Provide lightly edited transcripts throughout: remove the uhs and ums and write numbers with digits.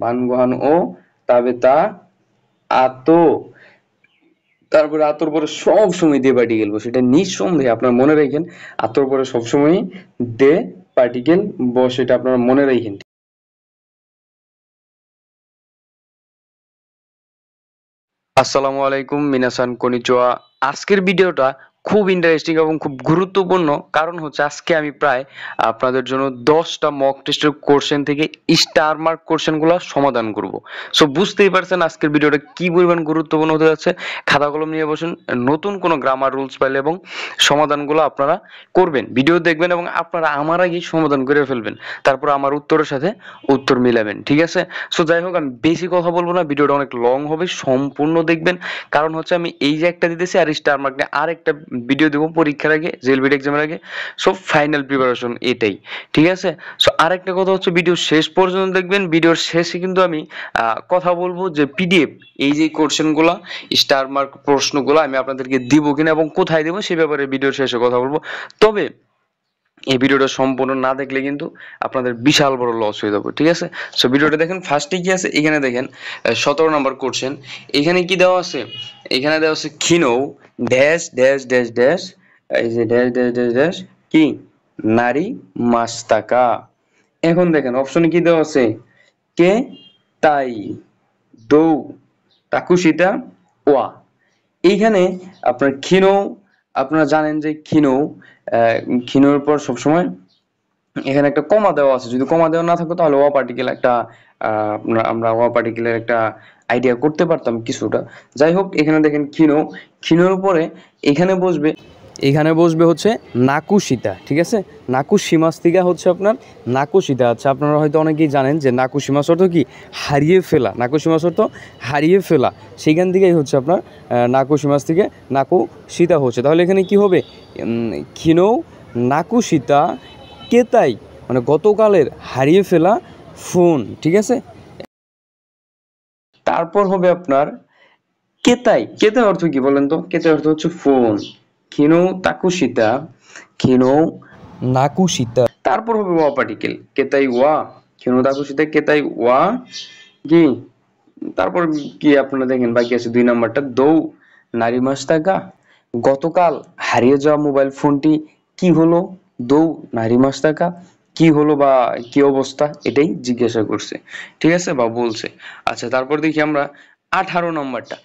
বানগহান ও তাবে তা আতো। তারপরে আতর পরে সব সময় দে পার্টিকেল বসে, এটা নিঃসন্দেহে আপনার মনে রাখেন। আতর পরে সবসময় দে পার্টিকেল বসে, এটা আপনারা মনে রাখেন। আসসালামু আলাইকুম, মিনাসান কনিচুয়া। আজকের ভিডিওটা খুব ইন্টারেস্টিং এবং খুব গুরুত্বপূর্ণ, কারণ হচ্ছে আজকে আমি প্রায় আপনাদের জন্য 10টা মক টেস্টের কোশ্চেন থেকে স্টার মার্ক কোশ্চেনগুলো সমাধান করব। সো বুঝতেই পারছেন আজকের ভিডিওটা কি পরিমাণ গুরুত্বপূর্ণ হতে যাচ্ছে। খাতা কলম নিয়ে বসুন, নতুন কোনো গ্রামার রুলস পাইলে এবং সমাধানগুলো আপনারা করবেন, ভিডিও দেখবেন এবং আপনারা আমার আগেই সমাধান করে ফেলবেন, তারপর আমার উত্তরের সাথে উত্তর মিলাবেন, ঠিক আছে? সো যাই হোক, আমি বেশি কথা বলবো না, ভিডিওটা অনেক লং হবে, সম্পূর্ণ দেখবেন। কারণ হচ্ছে আমি এই যে একটা দিতেছি আর স্টার মার্ক নিয়ে আর একটা ভিডিও দেবো পরীক্ষার আগে, জেলবিট এক্সামের আগে। সো ফাইনাল প্রিপারেশন এটাই, ঠিক আছে? সো আরেকটা কথা হচ্ছে, ভিডিও শেষ পর্যন্ত দেখবেন। ভিডিওর শেষে কিন্তু আমি কথা বলবো যে পিডিএফ, এই যে কোশ্চেনগুলো স্টার মার্ক প্রশ্নগুলো আমি আপনাদেরকে দিব কিনা এবং কোথায় দেবো সে ব্যাপারে ভিডিওর শেষে কথা বলবো। তবে এই ভিডিওটা সম্পূর্ণ না দেখলে কিন্তু আপনাদের বিশাল বড় লস হয়ে যাবে, ঠিক আছে? সো ভিডিওটা দেখেন। ফার্স্টে কি আছে এখানে দেখেন, 17 নম্বর কোশ্চেন। এখানে কি দেওয়া আছে? এখানে দেওয়া আছে খিনৌ ড্যাশ ড্যাশ ড্যাশ ড্যাশ, এই যে ড্যাশ ড্যাশ ড্যাশ ড্যাশ কি নারী মাস্তাকা। এখন দেখেন অপশনে কি দেওয়া আছে? কে তাই দৌ তাকুশিতা ওয়া। এইখানে আপনার ক্ষীণও, আপনারা জানেন যে ক্ষীণও, ক্ষীণের পর সবসময় এখানে একটা কমা দেওয়া আছে। যদি কমা দেওয়া না থাকতো তাহলে ও পার্টিকেল একটা আমরা ও পার্টিকেলের একটা আইডিয়া করতে পারতাম কিছুটা। যাই হোক, এখানে দেখেন ক্ষীণ, ক্ষীণের উপরে এখানে বসবে হচ্ছে নাকুশিতা, ঠিক আছে? নাকুশিমাস্তিকা হচ্ছে আপনার নাকুশিতা। আচ্ছা, আপনারা হয়তো অনেকেই জানেন যে নাকুশিমাস অর্থ কি হারিয়ে ফেলা, নাকুশিমাস অর্থ হারিয়ে ফেলা, সেইখান থেকেই হচ্ছে আপনার নাকুশিমাস থেকে নাকুশিতা হচ্ছে। তাহলে এখানে কি হবে? ক্ষীণৌ নাকুশিতা কেতাই, মানে গতকালের হারিয়ে ফেলা ফোন, ঠিক আছে? তারপর হবে আপনার কেতাই। কেতাই অর্থ কি বলেন তো? কেতাই অর্থ হচ্ছে ফোন। ক্ষীণৌ তাকুশিতা, ক্ষীণৌ নাকুশিতা। তারপর হবে ওয়া পার্টিকেল, কেতাই ওয়া, ক্ষীণৌ তাকুশিতা কেতাই ওয়া কি। তারপর কি আপনারা দেখেন বাকি আছে 2 নাম্বারটা, দৌ নারী মাস্তাকা। গতকাল হারিয়ে যাওয়া মোবাইল ফোনটি কি হলো? দৌ নারী মাস্তাকা, কি হলো বা কি অবস্থা, এটাই জিজ্ঞাসা করছে, ঠিক আছে, বা বলছে। আচ্ছা, তারপর দেখি আমরা 18 নম্বরটা।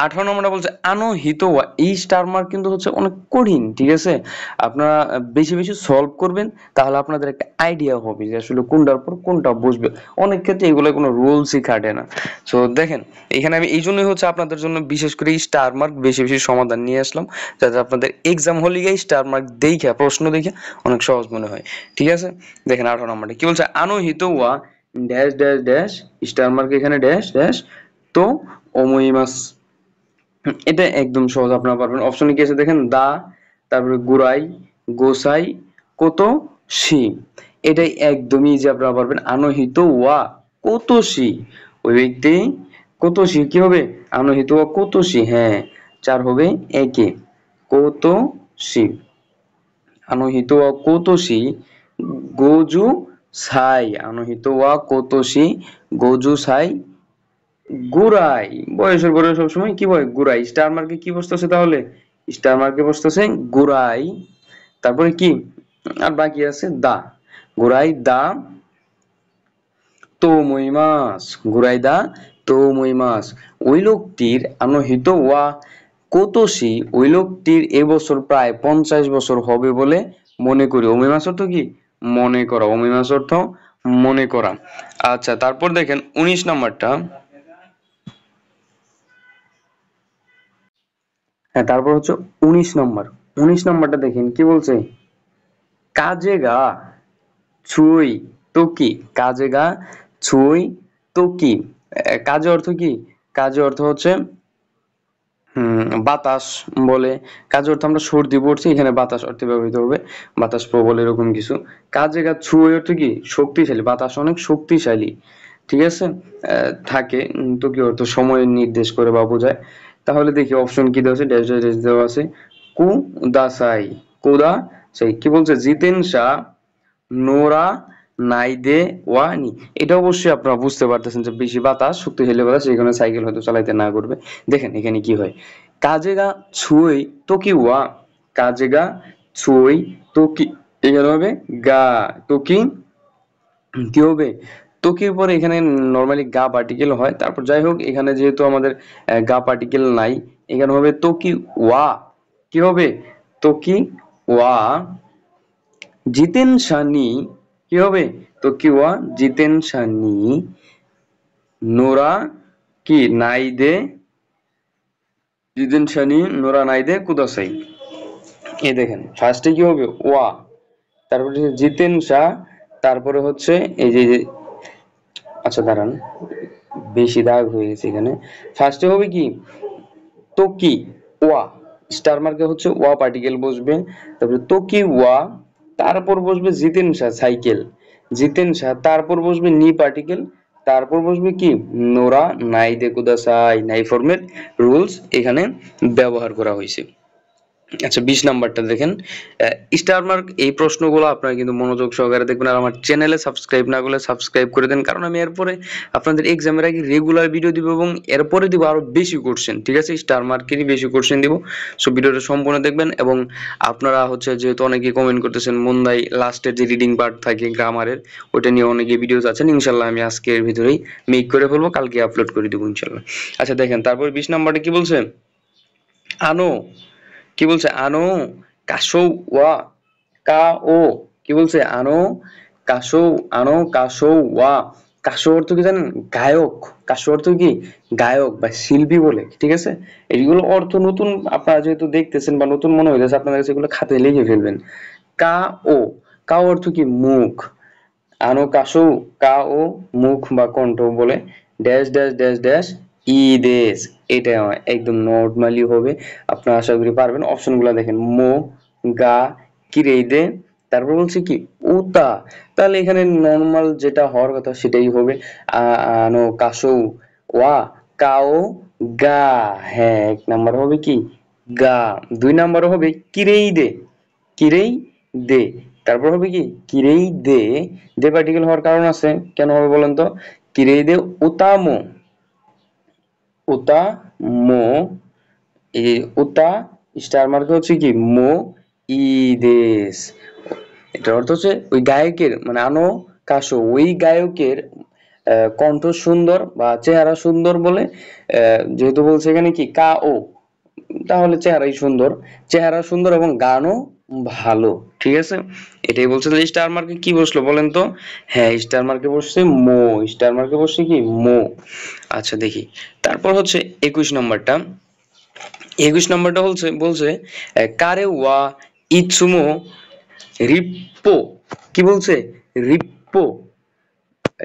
18 নম্বরটা বলছে আনো হিতোয়া। এই স্টার মার্ক কিন্তু হচ্ছে অনেক কঠিন, ঠিক আছে? আপনারা বেশি বেশি সলভ করবেন, তাহলে আপনাদের একটা আইডিয়া হবে যে আসলে কোনটার পর কোনটা বসবে। অনেক ক্ষেত্রে এগুলো কোনো রুলসই খাটে না। সো দেখেন, এখানে আমি এই জন্যই হচ্ছে আপনাদের জন্য বিশেষ করে স্টার মার্ক বেশি বেশি সমাধান নিয়ে আসলাম, যাতে আপনাদের এক্সাম হলে গিয়ে স্টার মার্ক দেখে, প্রশ্ন দেখে অনেক সহজ মনে হয়, ঠিক আছে? দেখেন 18 নম্বরটা কি বলছে? আনো হিতোয়া dash dash dash, star mark এখানে ড্যাশ ড্যাশ, তো অমইমাস। এটা একদম সহজ, আপনারা পারবেন। অপশনে কি আছে দেখেন? দা, তারপরে গুরাই, গোসাই, কত সি। এটাই একদমই ইজি, আপনারা পারবেন। আনহিত ওয়া কোতোসি, ওই ব্যক্তি কোতোসি কি হবে? আনহিত ওয়া কোতোসি, হ্যাঁ 4 হবে একে, কোতোসি। আনহিত ওয়া কোতোসি গোজু সাই, আনহিত ওয়া কোতোসি গোজু সাই গুরাই। বয়সের পরে সবসময় কি বলে? গুরাই। স্টার মার্কে কি বসতেছে তাহলে? স্টার মার্কে বসতেছে গুরাই। তারপরে কি আর বাকি আছে? দা, গুরাই দা তোমই মাস, গুরাই দা তোমই মাস। ওই লোকটির আনহিত ওয়া কোতোসি, ওই লোকটির এবছর প্রায় 50 বছর হবে বলে মনে করি। অমি মাস অর্থ কি? মনে করা। অমি মাস অর্থ মনে করা। আচ্ছা, তারপর দেখেন 19 নাম্বারটা। হ্যাঁ, তারপর হচ্ছে 19 নম্বর। 19 নম্বরটা দেখেন কি বলছে? কাজে গা ছুই তোকি, কাজে গা ছুই তোকি। কাজে অর্থ কি? কাজে অর্থ হচ্ছে বাতাস বলে। কাজে অর্থ আমরা সর্দি পড়ছি, এখানে বাতাস অর্থে ব্যবহৃত হবে, বাতাস প্রবল এরকম কিছু। কাজে গা ছুই অর্থ কি? শক্তিশালী, বাতাস অনেক শক্তিশালী, ঠিক আছে? থাকে তো কি অর্থ? সময় নির্দেশ করে বা বোঝায়। তাহলে দেখি অপশন কি দেওয়া আছে? ড্যাশ ড্যাশ ড্যাশ দেওয়া আছে। কুদাসাই, কুদা সেই কি বলছে? জিতেন শাহ নোরা নাই দে ওয়া নি। এটা অবশ্যই আপনারা বুঝতে পারতেছেন যে বেশি বাতাস শক্তিশালী বাতাস এই কারণে সাইকেল হয়তো চালাইতে না করবে। দেখেন এখানে কি হয়, কাজেগা ছুঁই তোকি ওয়া, কাজেগা ছুঁই তোকি, এখানে হবে গা তোকি, কি হবে ত্বকের পরে এখানে নর্মালি গা পার্টিকেল হয়, তারপর যাই হোক এখানে যেহেতু আমাদের গা পার্টিকেল নাই, এখানে হবে ত্বকি ওয়া, কি হবে ত্বকি ওয়া, জিতেন সানি, কি হবে ত্বকি ওয়া জিতেন সানি, নোরা কি নাই দে, জিতেন সানি নোরা নাই দে কুদাসাই। এই দেখেন ফার্স্টে কি হবে ওয়া, তারপরে জিতেন শাহ, তারপরে হচ্ছে এই যে আচ্ছা দাঁড়ান বেশি দাগ হয়ে গেছে এখানে, ফার্স্টে হবে কি তোকি ওয়া, স্টার মার্কে হচ্ছে ওয়া পার্টিকেল বসবে, তারপরে তোকি ওয়া, তারপর বসবে জিতেন শাহ সাইকেল, জিতেন শাহ, তারপর বসবে নি পার্টিকেল, তারপর বসবে কি নোরা নাই দে কুদাসাই, নাই ফর্মের রুলস এখানে ব্যবহার করা হয়েছে। আচ্ছা 20 নাম্বারটা দেখেন, স্টার মার্ক এই প্রশ্নগুলো আপনারা কিন্তু মনোযোগ সহকারে দেখবেন, আর আমার চ্যানেলে সাবস্ক্রাইব না করলে সাবস্ক্রাইব করে দেন, কারণ আমি এরপরে আপনাদের এক্সামের আগে রেগুলার ভিডিও দিব এবং এরপরে দিব আরো বেশি কোশ্চেন, ঠিক আছে স্টার মার্কেরই বেশি কোশ্চেন দিব। সো ভিডিওটা সম্পূর্ণ দেখবেন, এবং আপনারা হচ্ছে যেহেতু অনেকে কমেন্ট করতেছেন মন্দাই লাস্টের যে রিডিং পার্ট থাকে গ্রামারের, ওটা নিয়ে অনেকে ভিডিওস আছেন, ইনশাল্লাহ আমি আজকের ভিতরেই মেক করে ফেলবো, কালকে আপলোড করে দেবো ইনশাল্লাহ। আচ্ছা দেখেন তারপর 20 নাম্বারটা কি বলছে, আনো, কি বলছে আনো কাশো ওয়া, কা ও, কি বলছে আনো কাশো, আনো কাশো ওয়া, কাশো অর্থ কি জানেন গায়ক, কাশো অর্থ কি গায়ক বা শিল্পী বলে, ঠিক আছে। এইগুলো অর্থ নতুন আপনারা যেহেতু দেখতেছেন বা নতুন মনে হইতেছে আপনাদের কাছে এগুলো খাতায় লিখে ফেলবেন। কা ও, কা অর্থ কি মুখ, আনো কাশো, কা ও মুখ বা কণ্ঠ বলে, ড্যাশ ড্যাশ ড্যাশ ড্যাশ ই দেশ, এটা একদম নর্মালি হবে, আপনারা আশা করি পারবেন। অপশন গুলা দেখেন মো, গা, কিরেই দে, তারপর বলছে কি উতা, তাহলে এখানে নর্মাল যেটা হওয়ার কথা সেটাই হবে, আনো কাশো ওয়া, কাও গা, হ্যাঁ 1 নাম্বার হবে কি গা, 2 নাম্বার হবে কিরেই দে, কিরেই দে, তারপর হবে কি কিরেই দে, দে পার্টিকেল হওয়ার কারণ আছে, কেন হবে বলেন তো, কিরেই দে উতামো, উতামো, এই উতা স্টার মার্কে হচ্ছে কি মো ইদেশ, এটার অর্থ হচ্ছে ওই গায়কের মানে আনো কাশো ওই গায়কের কণ্ঠ সুন্দর বা চেহারা সুন্দর বলে, যেহেতু বলছে এখানে কি কা ও, তাহলে চেহারাই সুন্দর, চেহারা সুন্দর এবং গানও ভালো, ঠিক আছে। এটাই বলছে। তাহলে স্টার মার্কে কি বসলো বলেন তো, হ্যাঁ স্টার মার্কে বসছে মো, স্টার মার্কে বসছে কি মো। আচ্ছা দেখি তারপর হচ্ছে 21 নম্বরটা, 21 নম্বরটা বলছে বলছে কারে ওয়া ইৎসুমো রিপ্পো, কি বলছে রিপ্পো,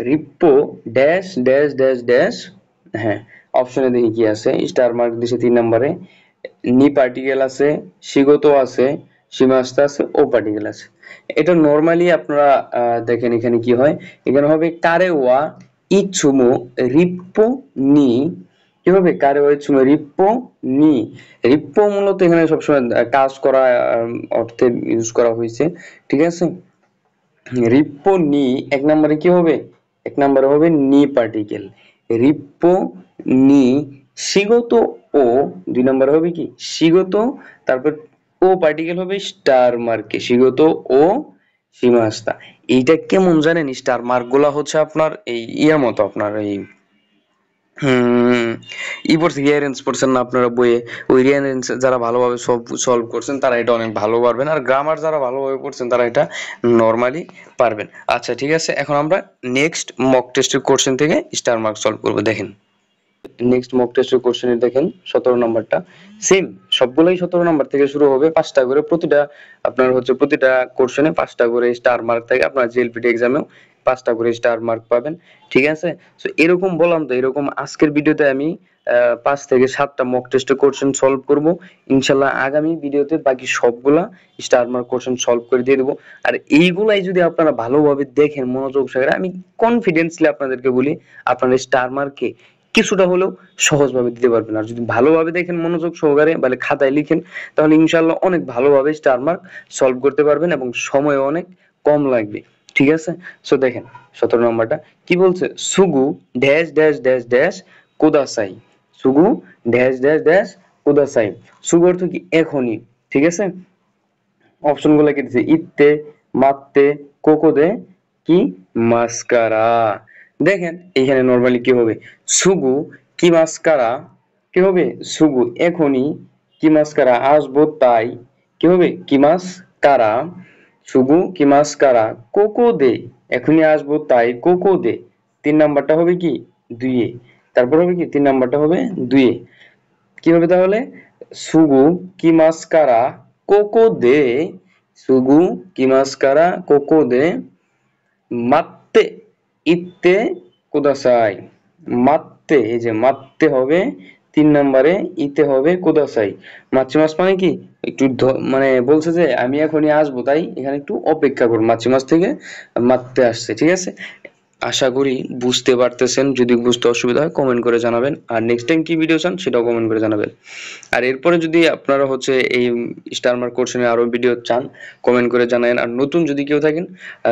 রিপ্পো ড্যাশ ড্যাশ ড্যাশ ড্যাশ, হ্যাঁ অপশনে দেখি কি আছে, স্টার মার্ক দিছে 3 নম্বরে, নি পার্টিকেল আছে, সিগতো আছে, সীমাস্তা আছে, ও পার্টিকেল আছে। এটা নরমালি আপনারা দেখেন এখানে কি হয়, এখানে হবে কারে ওয়া ইচ্ছুমো রিপ্পো নি, কি হবে কারে ওয়া ইচ্ছুমো রিপ্পো নি, রিপ্পো মূলত এখানে সবসময় কাজ করা অর্থে ইউজ করা হয়েছে, ঠিক আছে। রিপ্পো নি 1 নম্বরে কি হবে, 1 নম্বরে হবে নি পার্টিকেল, রিপ্পো নি, সিগত ও 2 নম্বরে হবে কি সিগত, তারপর ও পার্টিকেল হবে স্টার মার্কে, সিগত ও সীমাস্তা। এইটা কেমন জানেন, স্টার মার্ক গুলা হচ্ছে আপনার এই ইয়ার মতো, আপনার এই ই পড়ছে রিয়ারেন্স পড়ছেন না আপনারা বইয়ে, ওই রিয়ারেন্স যারা ভালোভাবে সব সলভ করছেন তারা এটা অনেক ভালো পারবেন, আর গ্রামার যারা ভালোভাবে পড়ছেন তারা এটা নরমালি পারবেন। আচ্ছা ঠিক আছে, এখন আমরা নেক্সট মক টেস্টের কোশ্চেন থেকে স্টার মার্ক সলভ করব। দেখেন নেক্সট মক টেস্টের কোশ্চেনে দেখেন 17 নাম্বারটা, সেম সবগুলোই 17 নাম্বার থেকে শুরু হবে, 5টা করে প্রতিটা, আপনার হচ্ছে প্রতিটা কোশ্চেনে 5টা করে স্টার মার্ক থাকে, আপনার জিএলপিটি এক্সামেও 5টা করে স্টার মার্ক পাবেন, ঠিক আছে। সো এরকম বললাম তো, এরকম আজকের ভিডিওতে আমি 5 থেকে 7টা মক টেস্টের কোশ্চেন সলভ করব, ইনশাল্লাহ আগামী ভিডিওতে বাকি সবগুলা স্টার মার্ক কোশ্চেন সলভ করে দিয়ে দেবো। আর এইগুলাই যদি আপনারা ভালোভাবে দেখেন মনোযোগ সহকারে, আমি কনফিডেন্সলি আপনাদেরকে বলি আপনারা স্টার মার্কে কিছুটা হলেও সহজভাবে দিতে পারবেন, আর যদি ভালোভাবে দেখেন মনোযোগ সহকারে মানে খাতায় লিখেন, তাহলে ইনশাল্লাহ অনেক ভালোভাবে স্টার মার্ক সলভ করতে পারবেন এবং সময় অনেক কম লাগবে। ঠিক আছে। সো দেখেন 17 নম্বরটা কি বলছে, সুগু ড্যাশ ড্যাশ ড্যাশ ড্যাশ কোদাসাই। সুগু ড্যাশ ড্যাশ ড্যাশ কোদাসাই। সুগু অর্থ কি এখনই, ঠিক আছে। অপশন গুলো কি দিচ্ছে, ইত্তে, মাত্তে, কোকোদে, কি মাস্কারা। দেখেন এখানে নরমালি কি হবে, সুগু কি মাস্কারা, কি হবে সুগু এখনই, কি মাস্কারা আসবো তাই, কি হবে কি মাস্কারা, সুগু কি মাস্কারা কোকো দে, এখনই আসবো তাই কোকো দে। 3 নাম্বারটা হবে কি দুইয়ে, তারপর হবে কি 3 নাম্বারটা হবে দুইয়ে, কি হবে তাহলে, সুগু কি মাস্কারা কোকো দে, সুগু কি মাস্কারা কোকো দে, মাত্তে ইত্তে কুদাসাই। মাত্তে, এই যে মাত্তে হবে 3 নম্বরে, ইতে হবে কুদাসাই। মাছ মানে কি একটু মানে বলছে যে আমি এখনই আসবো, তাই এখানে একটু অপেক্ষা করুন, মাছ থেকে মাত্তে আসছে, ঠিক আছে। আশা করি বুঝতে পারতেছেন, যদি বুঝতে অসুবিধা হয় কমেন্ট করে জানাবেন, আর নেক্সট টাইম কি ভিডিও চান সেটাও কমেন্ট করে জানাবেন। আর এরপরে যদি আপনারা হচ্ছে এই স্টার মার্ক কোর্সে আরো ভিডিও চান কমেন্ট করে জানাবেন। আর নতুন যদি কেউ থাকেন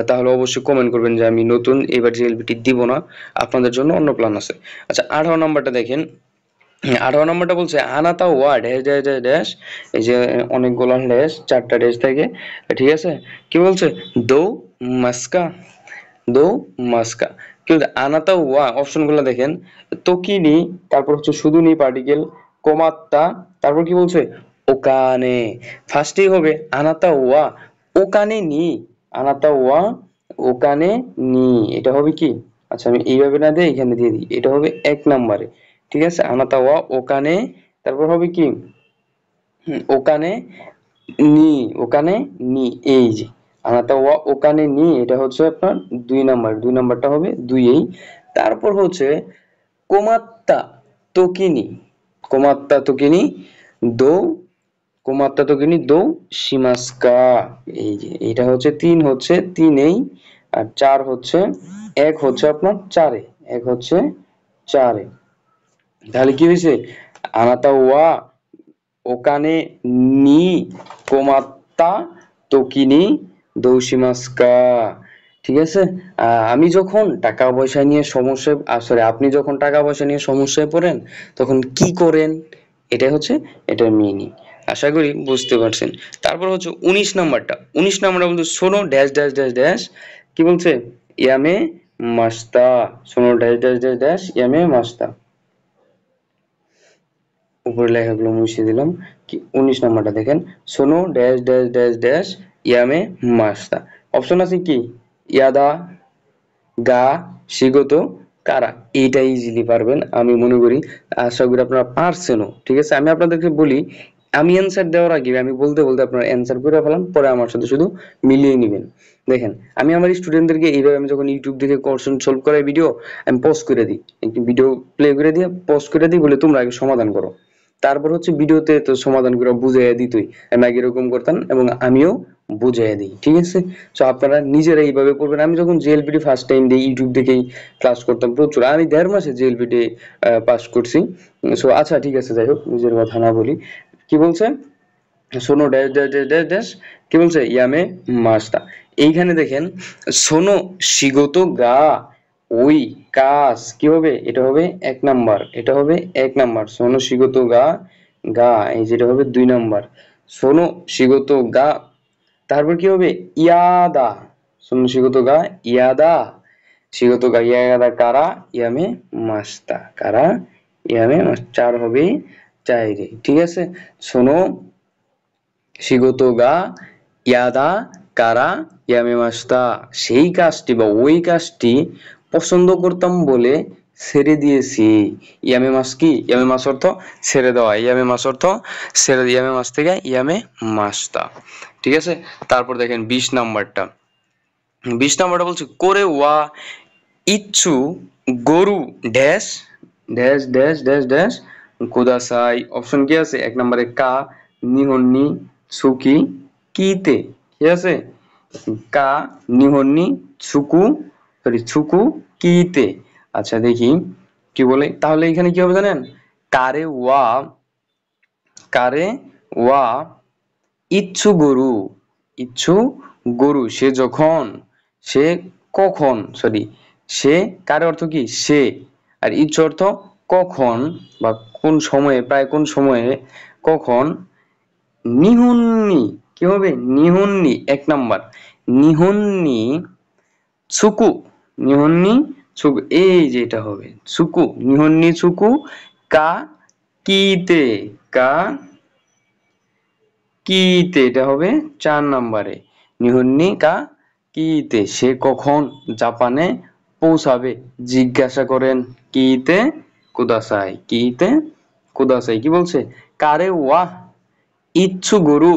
তাহলে অবশ্যই কমেন্ট করবেন যে আমি নতুন, এবার জিএলবিটি দিব না, আপনাদের জন্য অন্য প্ল্যান আছে। আচ্ছা 18 নম্বরটা দেখেন, 18 নম্বরটা বলছে আনাতা ওয়া ড্যাশ ড্যাশ ড্যাশ ড্যাশ, এই যে অনেকগুলো ড্যাশ, 4টা ড্যাশ থাকে, ঠিক আছে। কি বলছে, দো মাস্কা, দো মাস্কা। কি বলছে আনাতা ওয়া, অপশন গুলো দেখেন, তোকিনি, তারপর হচ্ছে শুধু নি পার্টিকেল, কোমাত্তা, তারপর কি বলছে ওকানে। ফার্স্টেই হবে আনাতা ওয়া ওকানে নি, আনাতা ওয়া ওকানে নি, এটা হবে কি, আচ্ছা আমি এইভাবে না দিয়ে এখানে দিয়ে দিই, এটা হবে 1 নম্বরে, ঠিক আছে। আনাতা ওয়া ওকানে, তারপর হবে কি ওকানে নি, ওকানে নি, এই যে আনাতা ওয়া ওকানে নি, এটা হচ্ছে আপনার 2 নম্বর, 2 নম্বরটা হবে দুইয়েই। তারপর হচ্ছে কোমাত্তা তোকিনি, কোমাত্তা তোকিনি দো, কোমাত্তা তোকিনি দো শিমাস্কা, এই যে এটা হচ্ছে 3, হচ্ছে 3এই, আর 4 হচ্ছে 1 হচ্ছে আপনার 4-এ, 1 হচ্ছে 4-এ। তাহলে কি হয়েছে, আনাতা ওয়া ওকানে নি কোমাত্তা তোকিনি দৌশিমাস্কা, ঠিক আছে। আমি যখন টাকা পয়সা নিয়ে সমস্যায়, সরি আপনি যখন টাকা পয়সা নিয়ে সমস্যায় পড়েন তখন কি করেন, এটাই হচ্ছে এটার মিনিং। আশা করি বুঝতে পারছেন। তারপর হচ্ছে 19 নম্বরটা, 19 নম্বরটা বলছে শোনো ড্যাশ ড্যাশ ড্যাশ ড্যাশ, কি বলছে ইয়ামে মাস্তা, শোনো ড্যাশ ড্যাশ ড্যাশ ড্যাশ ইয়ামে মাস্তা। উপরে লেখাগুলো মুছে দিলাম। কি 19 নম্বরটা দেখেন, সোনো ড্যাশ ড্যাশ ড্যাশ ড্যাশ ইয়ামে মাস্তা। অপশন আছে কি ইয়াদা, গা, শিগতো, কারা। এইটা ইজিলি পারবেন আমি মনে করি, আশা করি আপনারা পারছেনও, ঠিক আছে। আমি আপনাদেরকে বলি, আমি অ্যান্সার দেওয়ার আগে আমি বলতে বলতে আপনারা অ্যান্সার করে ফেলান, পরে আমার সাথে শুধু মিলিয়ে নেবেন। দেখেন আমি আমার স্টুডেন্টদেরকে এইভাবে, আমি যখন ইউটিউব থেকে কোশ্চেন সলভ করার ভিডিও আমি পজ করে দিই, একটি ভিডিও প্লে করে দিয়ে পজ করে দিই, বলে তোমরা আগে সমাধান করো। তারপর হচ্ছে ভিডিওতে তো সমাধান করে বুঝাইয়া দিতই, আমি আগে এরকম করতাম এবং আমিও বুঝাইয়া দিই, ঠিক আছে। সো আপনারা নিজেরা এইভাবে করবেন। আমি যখন জেএলপিটি ফার্স্ট টাইম দিই ইউটিউব দেখেই ক্লাস করতাম প্রচুর, আমি 1.5 মাসে জেএলপিটি পাস করছি। সো আচ্ছা ঠিক আছে, যাই হোক নিজের কথা না বলি। কি বলছে, সোনো dash dash dash dash dash, কি বলছে ইয়ামে মাস্তা। এইখানে দেখেন সোনো শিগত গা ওই কাজ, কি হবে এটা হবে 1 নাম্বার, এটা হবে 1 নাম্বার, সোনো শিগত গা, গা এই যেটা হবে 2 নাম্বার, সোনো শিগত গা। তারপর কি হবে ইয়াদা, সোনো শিগত গা ইয়াদা, শিগত গা ইয়াদা কারা ইয়ামে মাস্তা, কারা ইয়ামে মাস্তা, 4 হবে 4, ঠিক আছে। সোনো শিগতো গা ইয়াদা কারা ইয়ামেমাস্তা, সেই কাজটি বা ওই কাজটি পছন্দ করতাম বলে ছেড়ে দিয়েছি। ইয়ামে মাস কি, ইয়ামে মাস অর্থ ছেড়ে দেওয়া, ইয়ামে মাস অর্থ ছেড়ে, ইয়ামে মাস থেকে ইয়ামে মাস্তা, ঠিক আছে। তারপর দেখেন 20 নাম্বারটা, 20 নাম্বারটা বলছে করে ওয়া ইচ্ছু গরু dash dash dash dash dash কুদাসাই। অপশন কি আছে, 1 নম্বরে কা নিহন্নি সুকি কিতে, ঠিক আছে, কা নিহন্নি সুকু, সরি সুকু কিতে। আচ্ছা দেখি কি বলে, তাহলে এখানে কি হবে জানেন, কারে ওয়া, কারে ওয়া ইচ্ছু গরু, ইচ্ছু গরু সে যখন, সে কখন, সরি, সে কার অর্থ কি সে, আর ইচ্ছ অর্থ কখন বা কোন সময়ে, প্রায় কোন সময়ে, কখন নিহুন্নি, কি হবে নিহুন্নি, এক নাম্বার নিহুন্নি সুকু, নিহুন্নি সুকু, এই যেটা হবে সুকু, নিহুন্নি সুকু কা কিতে, কা কিতে, এটা হবে 4 নম্বরে, নিহুন্নি কা কিতে, সে কখন জাপানে পৌঁছাবে, জিজ্ঞাসা করেন, কিতে কুদাসাই, কিতে কুদাসাই, কি বলছে, কারে ওয়া ইচ্ছু গরু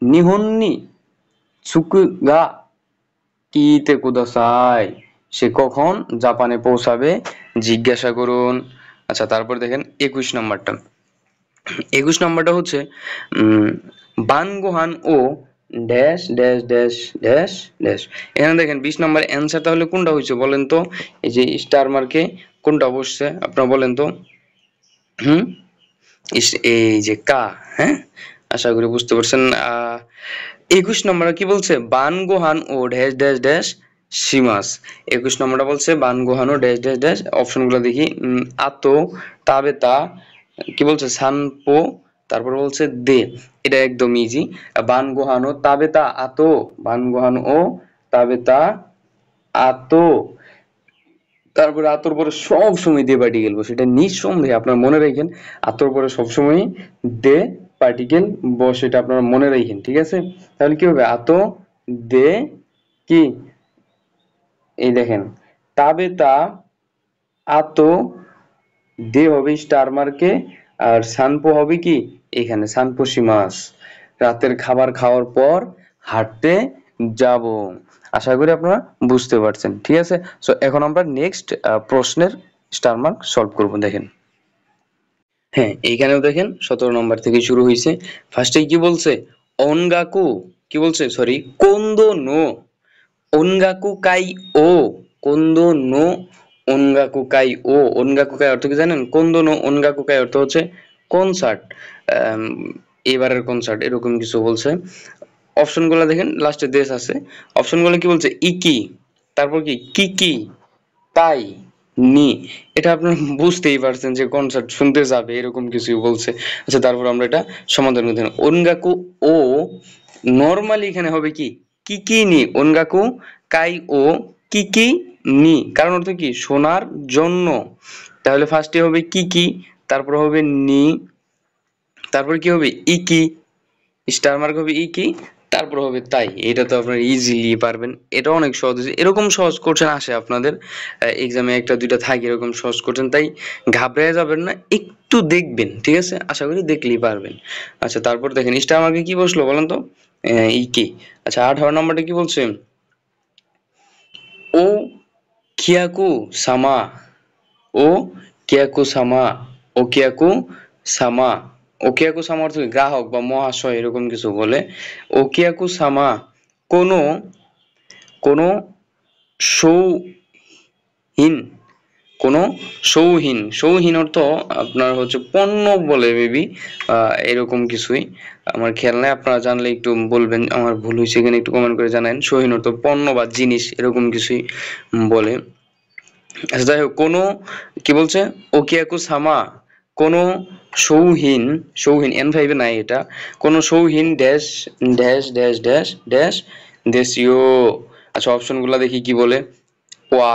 নিহুন্নি সুকুগা কিতে কুদাসাই, সে কখন জাপানে পৌঁছাবে জিজ্ঞাসা করুন। আচ্ছা তারপর দেখেন 21 নাম্বারটা, 21 নম্বরটা হচ্ছে বানগোহান ও dash dash dash dash dash, এখানে দেখেন 20 নম্বর অ্যান্সার তাহলে কোনটা হয়েছে বলেন তো, এই যে স্টার মার্কে কোনটা বসছে আপনারা বলেন তো। হুম, এই যে কা, হ্যাঁ, আশা করি বুঝতে পারছেন। 21 নম্বরে কি বলছে, বানগোহান ও ড্যাশ ড্যাশ ড্যাশ সীমাস, 21 নম্বরটা বলছে বানগোহান ও ড্যাশ ড্যাশ ড্যাশ, অপশনগুলো দেখি, আতো, তাবেতা, কি বলছে সানপো, তারপর বলছে দে, এটা একদম ইজি, বানগোহানো তাবেতা আতো, বানগোহানো ও তাবেতা আতো, তারপরে আতর পরে সব সময় দে পার্টিকেল বসে, এটা নিঃসন্দেহে আপনার মনে রাখেন, আতর পরে সবসময় দে পার্টিকেল বসে, এটা আপনারা মনে রাখেন, ঠিক আছে। তাহলে কি হবে, আতো দে কি, এই দেখেন তাবে তা আতো দে হবে স্টার মার্কে, আর সানপো হবে কি, এখানে সানপোশি মাস, রাতের খাবার খাওয়ার পর হাঁটতে যাব। আশা করি আপনারা বুঝতে পারছেন, ঠিক আছে। সো এখন আমরা নেক্সট প্রশ্নের স্টার মার্ক সলভ করব, দেখেন। হ্যাঁ, এইখানেও দেখেন 17 নম্বর থেকে শুরু হয়েছে। ফার্স্টে কি বলছে, অনগাকু, কি বলছে, সরি, কোন্দো নো অনগাকু কাই ও, কোন্দো নো অনগাকু কাই ও, অনগাকু কাই অর্থ কি জানেন, কোন্দো নো অনগাকু কাই অর্থ হচ্ছে কনসার্ট, এবারের কনসার্ট, এরকম কিছু বলছে। অপশনগুলো দেখেন, লাস্টে দেশ আছে, অপশনগুলো কি বলছে, ইকি, তারপর কি কিকি, তাই, নি, এটা আপনারা বুঝতেই পারছেন যে কনসার্ট শুনতে যাবে এরকম কিছুই বলছে। আচ্ছা তারপর আমরা এটা সমাধান করতে হবে, অনগাকু ও নরমালি এখানে হবে কি কিকি নি, অনগাকু কাই ও কিকি নি, কারণ অর্থ কি শোনার জন্য, তাহলে ফার্স্টে হবে কিকি, তারপর হবে নি, তারপর কি হবে ইকি, স্টার মার্ক হবে ইকি, তারপর হবে তাই। এটা তো আপনারা ইজিলি পারবেন, এটা অনেক সহজ, এরকম সহজ কোশ্চেন আসে আপনাদের এক্সামে, একটা দুইটা থাকে এরকম সহজ কোশ্চেন, তাই ঘাবড়ে যাবেন না, একটু দেখবেন, ঠিক আছে, আশা করি দেখলেই পারবেন। আচ্ছা তারপর দেখেন স্টার মার্কে কি বসলো বলেন তো, ইকি। আচ্ছা 18 নম্বরটা কি বলছে, ও কিয়াকু সামা, ও কিয়াকু সামা, ও কিয়াকু সামা, ওকিয়াকু সামা অর্থ কি? গ্রাহক বা মহাশয় এরকম কিছু বলে। ওকিয়াকু সামা কোনো কোনো সৌহীন, কোনো সৌহীন, সৌহীন অর্থ আপনার হচ্ছে পণ্য বলে মেবি, এরকম কিছুই, আমার খেয়াল নাই, আপনারা জানলে একটু বলবেন, আমার ভুল হয়েছে এখানে একটু কমেন্ট করে জানান। সৌহীন অর্থ পণ্য বা জিনিস এরকম কিছুই বলে। আচ্ছা যাই হোক, কোনো কি বলছে, ওকিয়াকু সামা কোনো সৌহীন, সৌহীন N5 নাই এটা, কোনো সৌহীন dash dash dash dash dash দেশীয়। আচ্ছা অপশনগুলো দেখি কি বলে, ওয়া,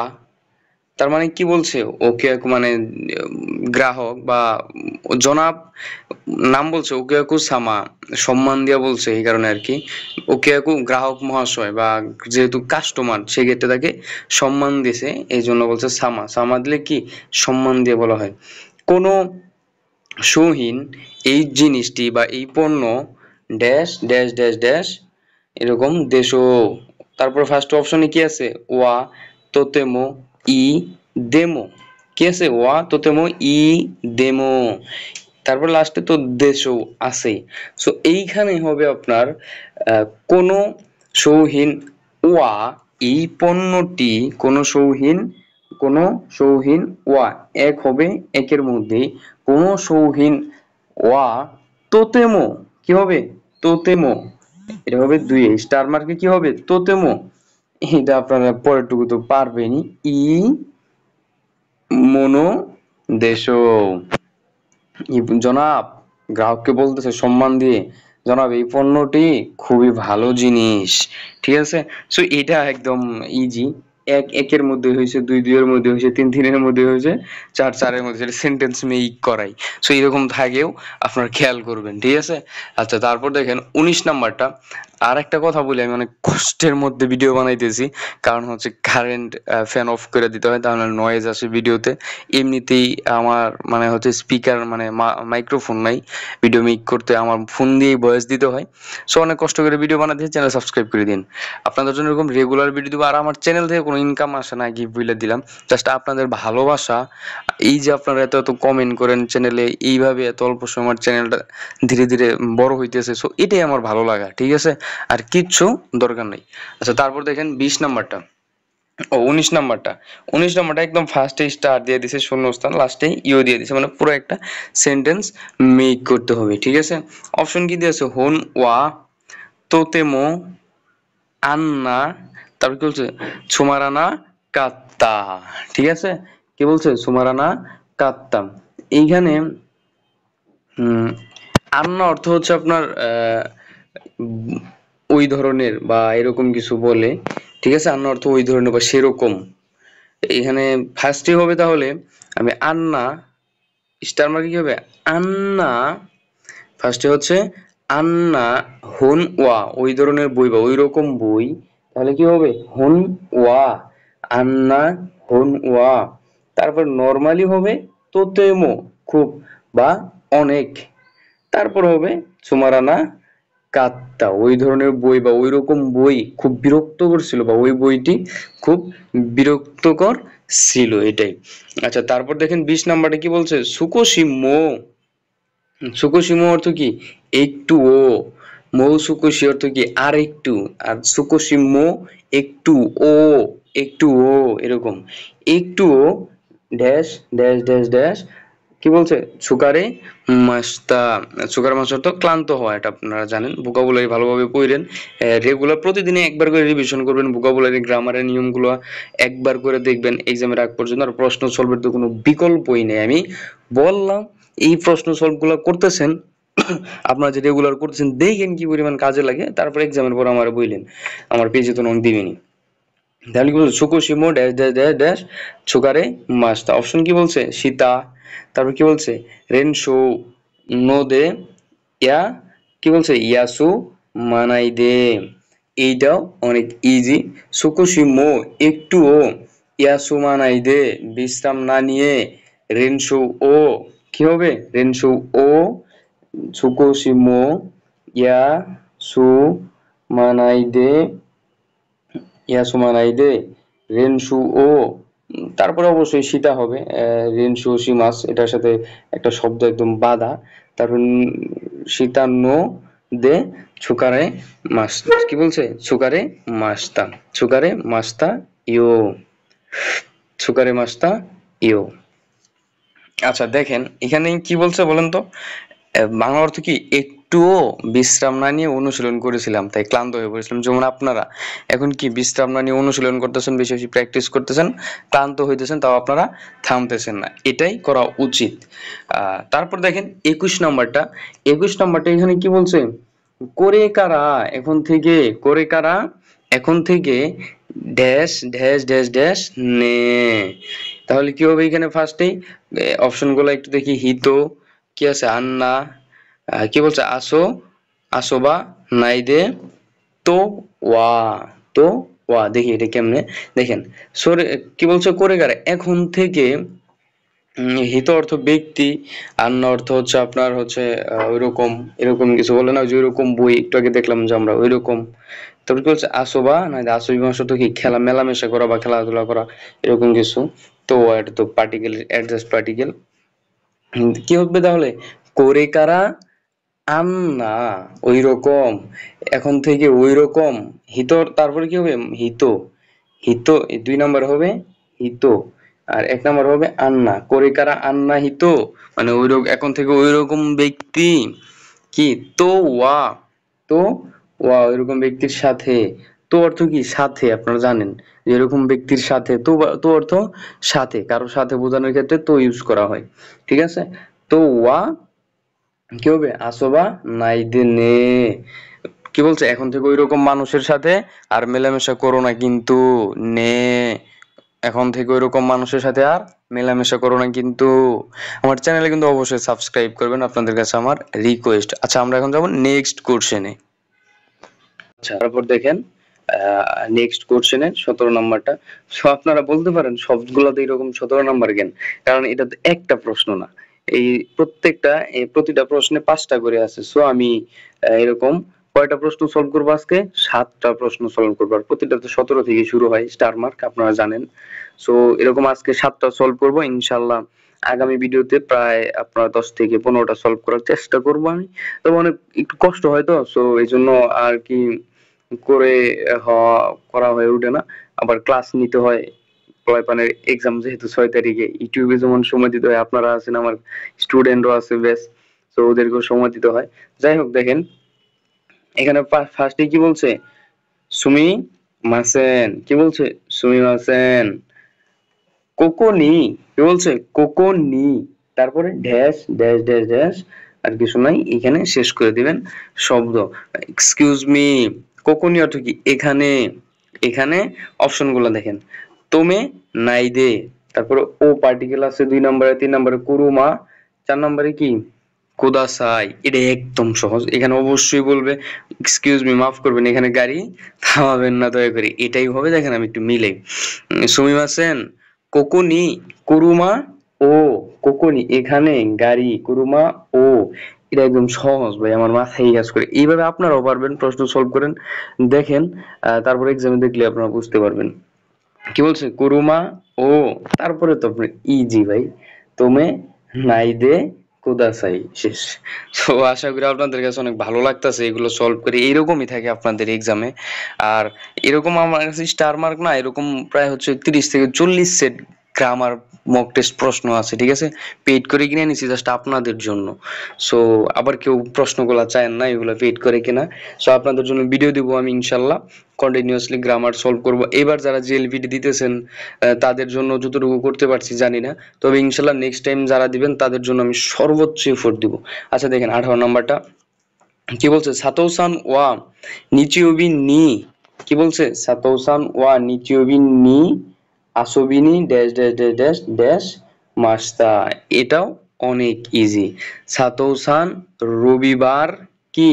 তার মানে কি বলছে, ওকে মানে গ্রাহক বা জনাব, নাম বলছে ওকেয়াকু সামা, সম্মান দিয়া বলছে এই কারণে আর কি, ওকেয়াকু গ্রাহক মহাশয় বা যেহেতু কাস্টমার সেক্ষেত্রে তাকে সম্মান দিছে এই জন্য বলছে সামা, সামা দিলে কি সম্মান দিয়ে বলা হয়। কোনো সৌহীন এই জিনিসটি বা এই পণ্য ড্যাশ ড্যাশ ড্যাশ ড্যাশ এরকম দেশো, তারপর ফার্স্ট অপশনে কি আছে, ওয়া তোতেমো ই দেমো, কি আছে, ওয়া তোতেমো ই দেমো, তারপর লাস্টে তো দেশও আছে। সো এইখানে হবে আপনার কোনো সৌহীন ওয়া, এই পণ্যটি কোনো সৌহীন, কোনো সৌহীন ওয়া, এক হবে একের মধ্যেই কোনো সৌহীন ওয়া তোতেমো, কি হবে তোতেমো, এটা হবে দুই, স্টার মার্কে কি হবে তোতেমো, এটা আপনারা পরেরটুকু তো পারবেনই। ই মনো দেশ জনাব, গ্রাহককে বলতেছে সম্মান দিয়ে, জনাব এই পণ্যটি খুবই ভালো জিনিস, ঠিক আছে। সো এটা একদম ইজি। এক একের মধ্যে হয়েছে, দুই দুইয়ের মধ্যে হয়েছে, তিন তিনের মধ্যে হয়েছে, চার চারের মধ্যে, সেন্টেন্স মেক করাই। সো এরকম থাকেও আপনারা খেয়াল করবেন, ঠিক আছে। আচ্ছা, তারপর দেখেন 19 নাম্বারটা। আর একটা কথা বলি, আমি অনেক কষ্টের মধ্যে ভিডিও বানাইতেছি, কারণ হচ্ছে কারেন্ট ফ্যান অফ করে দিতে হয়, তাহলে নয়েজ আসে ভিডিওতে। এমনিতেই আমার মানে হচ্ছে স্পিকার মানে মাইক্রোফোন নাই, ভিডিও মেক করতে আমার ফোন দিয়েই ভয়েস দিতে হয়। সো অনেক কষ্ট করে ভিডিও বানাতে, চ্যানেল সাবস্ক্রাইব করে দিন। আপনাদের জন্য এরকম রেগুলার ভিডিও দেবো। আর আমার চ্যানেল থেকে কোনো ইনকাম আসে না, গিফট বলে দিলাম, জাস্ট আপনাদের ভালোবাসা। এই যে আপনারা এত এত কমেন্ট করেন চ্যানেলে, এইভাবে এত অল্প সময় আমার চ্যানেলটা ধীরে ধীরে বড় হইতেছে, সো এটাই আমার ভালো লাগা, ঠিক আছে। আর কিচ্ছু দরকার নেই। আচ্ছা, তারপর দেখেন 20 নাম্বারটা, ও 19 নাম্বারটা। 19 নাম্বারটা একদম ফার্স্টে স্টার দিয়ে দিছে, শূন্যস্থান, লাস্টে ইও দিয়ে দিছে, মানে পুরো একটা সেন্টেন্স মেক করতে হবে, ঠিক আছে। অপশন কি দিয়েছে? হোন ওয়া, তোতেমো, আন্না, তারপর কি বলছে? সুমারানা কাত্তা, ঠিক আছে। কি বলছে? সুমারানা কাত্তা। এইখানে আন্না অর্থ হচ্ছে আপনার ওই ধরনের বা এরকম কিছু বলে, ঠিক আছে। আন্না অর্থ ওই ধরনের বা সেরকম। এখানে ফার্স্টে হবে তাহলে আমি আন্না, স্টার মার্কে কি হবে? আন্না, ফার্স্টে হচ্ছে আন্না হুন ওয়া, ওই ধরনের বই বা ওই রকম বই, তাহলে কি হবে? হুন ওয়া, আন্না হুন ওয়া। তারপর নরমালি হবে তোতেমো, খুব বা অনেক। তারপর হবে সুমারানা কাত্তা, ওই ধরনের বই বা ওই রকম বই খুব বিরক্তকর ছিল, বা ওই বইটি খুব বিরক্তকর ছিল, এটাই। আচ্ছা, তারপর দেখেন 20 নাম্বারে কি বলছে? সুকোশিমো। সুকোশিমো অর্থ কি? একটুও। মৌসুকোশি অর্থ কি? আর একটু। আর সুকোশিমো একটু ও, একটু ও, এরকম। একটুও ড্যাশ ড্যাশ ড্যাশ ড্যাশ, কি বলছে? সুকারে মাস্তা। সুকারে মাস্তা অর্থ ক্লান্ত হওয়া, এটা আপনারা জানেন। ভোকাবুলারি ভালোভাবে পড়েন, রেগুলার প্রতিদিনে একবার করে রিভিশন করবেন, ভোকাবুলারি গ্রামারের নিয়মগুলো একবার করে দেখবেন এক্সামের আগ পর্যন্ত। আর প্রশ্ন সলভের তো কোনো বিকল্পই নেই, আমি বললাম। এই প্রশ্ন সলভ গুলো করতেছেন, আপনারা যে রেগুলার করতেছেন, দেখেন কি পরিমাণ কাজে লাগে, তারপর এক্সামের পর আমার বললেন, আমার পেজে তো নক দিবেনি। তাহলে কি বলছে? সুকুশিমো ড্যাশ ড্যাশ ড্যাশ ড্যাশ সুকারে মাস্তা। অপশন কি বলছে? সীতা। তারপর কি বলছে? রেনশো নোদে, ইয়া, কি বলছে? ইয়াসু মানাই দে। এইটাও অনেক ইজি। সুকুশিমো একটুও, ইয়াসু মানাই দে বিশ্রাম না নিয়ে, রেনশো ও, কি হবে? রেনশো ও সুকুশিমো ইয়াসু মানাই দে, ইয়াসুমানাইদে রেনশু ও। তারপরে অবশ্যই সীতা হবে, রেনশু সীমাস, এটার সাথে একটা শব্দ একদম বাধা। তারপর সীতা নো দে ছুকারে মাস, কি বলছে? ছুকারে মাস্তা, ছুকারে মাস্তা ইও, ছুকারে মাস্তা ইও। আচ্ছা, দেখেন এখানে কি বলছে বলেন তো? বাংলা অর্থ কি? একটুও বিশ্রাম না নিয়ে অনুশীলন করেছিলাম, তাই ক্লান্ত হয়ে পড়েছিলাম। যেমন আপনারা এখন কি বিশ্রাম না নিয়ে অনুশীলন করতেছেন, বেশি বেশি প্র্যাকটিস করতেছেন, ক্লান্ত হইতেছেন, তাও আপনারা থামতেছেন না, এটাই করা উচিত। তারপর দেখেন 21 নাম্বারটা। 21 নাম্বারটা এখানে কি বলছে? করে কারা এখন থেকে, করে কারা এখন থেকে ড্যাশ ড্যাশ ড্যাশ ড্যাশ নে। তাহলে কি হবে? এখানে ফার্স্টেই অপশন গুলো একটু দেখি। হিত, কি আছে? আন্না, কি বলছে? আসো, আসোবা নাই দে, তো ওয়া, তো ওয়া। দেখি এটা কেমনে, দেখেন। সরে, কি বলছে? করে কারা এখন থেকে। হিত অর্থ ব্যক্তি, আন্না অর্থ হচ্ছে আপনার হচ্ছে ওইরকম, এরকম কিছু বলে না, যে ওইরকম বই একটু আগে দেখলাম যে আমরা ওইরকম। তারপর কি বলছে? আসোবা না, আসবি মাস তো কি খেলা মেলামেশা করা বা খেলাধুলা করা, এরকম কিছু। তো এটা তো পার্টিকেল, অ্যাডজাস্ট পার্টিকেল। কি হবে তাহলে? করে কারা আন্না, ওই রকম, এখন থেকে ওই রকম। হিত, তারপরে কি হবে? হিত, হিত, এই 2 নাম্বার হবে হিত, আর 1 নাম্বার হবে আন্না। করে কারা আন্না হিত, মানে ওই রকম, এখন থেকে ওই রকম ব্যক্তি, কি? তো ওয়া, তো ওয়া ওইরকম ব্যক্তির সাথে, তো অর্থ কি সাথে, আপনারা জানেন যে এরকম ব্যক্তির সাথে, তো অর্থ সাথে, কারোর সাথে বোঝানোর ক্ষেত্রে তো ইউজ করা হয়, ঠিক আছে। তো ওয়া কি হবে, আসবা নাইদে নে, কি বলছে, এখন থেকে ওই রকম মানুষের সাথে আর মেলামেশা করো না কিন্তু, নে, এখন থেকে ওই রকম মানুষের সাথে আর মেলামেশা করো না কিন্তু। আমার চ্যানেলে কিন্তু অবশ্যই সাবস্ক্রাইব করবেন, আপনাদের কাছে আমার রিকোয়েস্ট। আচ্ছা, আমরা এখন যাব নেক্সট কোশ্চেনে। আচ্ছা, তারপর দেখেন নেক্সট কোশ্চেনে 17 নাম্বারটা। সো আপনারা বলতে পারেন সবগুলোতে এরকম 17 নাম্বার কেন, কারণ এটা তো একটা প্রশ্ন না, এই প্রতিটা প্রশ্নে 5টা করে আছে। সো আমি এরকম কয়টা প্রশ্ন সলভ করবো আজকে, 7টা প্রশ্ন সলভ করবো, আর প্রতিটা তো 17 থেকে শুরু হয় স্টার মার্ক, আপনারা জানেন। সো এরকম আজকে 7টা সলভ করবো ইনশাল্লাহ। আগামী ভিডিওতে প্রায় আপনার 10 থেকে 15টা সলভ করার চেষ্টা করবো আমি। তবে অনেক একটু কষ্ট হয় তো, সো এই জন্য আর কি করে করা হয়ে ওঠে না। আবার ক্লাস নিতে হয়, পোলাপানের এক্সাম যেহেতু 6 তারিখে, ইউটিউবে যেমন সময় দিতে হয়, আপনারা আছেন আমার স্টুডেন্টও আছে বেশ, তো ওদেরকেও সময় দিতে হয়। যাই হোক, দেখেন এখানে ফার্স্টে কি বলছে, সুমি মাসেন, কি বলছে, সুমি মাসেন কোকোনি, কি বলছে, কোকোনি, তারপরে ড্যাশ ড্যাশ ড্যাশ ড্যাশ, আর কিছু নাই, এখানে শেষ করে দিবেন শব্দ। এক্সকিউজ মি, কোকোনি অর্থ কি এখানে, এখানে অপশন গুলো দেখেন, তোমে নাই দে, তারপরে ও পার্টিকেল আছে 2 নম্বরে, 3 নম্বরে কুরুমা, 4 নম্বরে কি কোদাসাই। এটা একদম সহজ, এখানে অবশ্যই বলবে এক্সকিউজ মি, মাফ করবেন, এখানে গাড়ি থামাবেন না দয়া করে, এটাই হবে। দেখেন আমি একটু মিলে, সুমিমাসেন কোকোনি কুরুমা ও, কোকোনি এখানে, গাড়ি কুরুমা ও, এটা একদম সহজ ভাই, আমার মাথায় কাজ করে। এইভাবে আপনারাও পারবেন, প্রশ্ন সলভ করেন দেখেন, তারপরে এক্সামে দেখলে আপনারা বুঝতে পারবেন। কি বলছে, কুরুমা ও, তারপরে তো আপনি ইজি ভাই, তোমে নাইদে কুদাসাই, শেষ। তো আশা করি আপনাদের কাছে অনেক ভালো লাগতেছে এগুলো সলভ করে, এরকমই থাকে আপনাদের এক্সামে। আর এরকম আমার কাছে স্টার মার্ক না, এরকম প্রায় হচ্ছে 30 থেকে 40 সেট গ্রামার মক টেস্ট প্রশ্ন আছে, ঠিক আছে, পেইড করে কিনে নিছি জাস্ট আপনাদের জন্য। সো আবার কেউ প্রশ্নগুলা চায় না, এগুলো পেইড করে কিনা। সো আপনাদের জন্য ভিডিও দিব আমি ইনশাল্লাহ, কন্টিনিউয়াসলি গ্রামার সলভ করব। এবার যারা জিএলপিটি দিতেছেন তাদের জন্য যতটুকু করতে পারছি জানি না, তবে ইনশাল্লাহ নেক্সট টাইম যারা দিবেন তাদের জন্য আমি সর্বোচ্চ এফোর্ট দিব। আচ্ছা দেখেন 18 নাম্বারটা কি বলছে, সাতোসান ওয়া নিচিওবি নি, কি বলছে, সাতোসান ওয়া নিচিওবি নি আসবিনি dash dash dash dash dash মাস্তা। এটাও অনেক ইজি। সাতোসান রবিবার কি,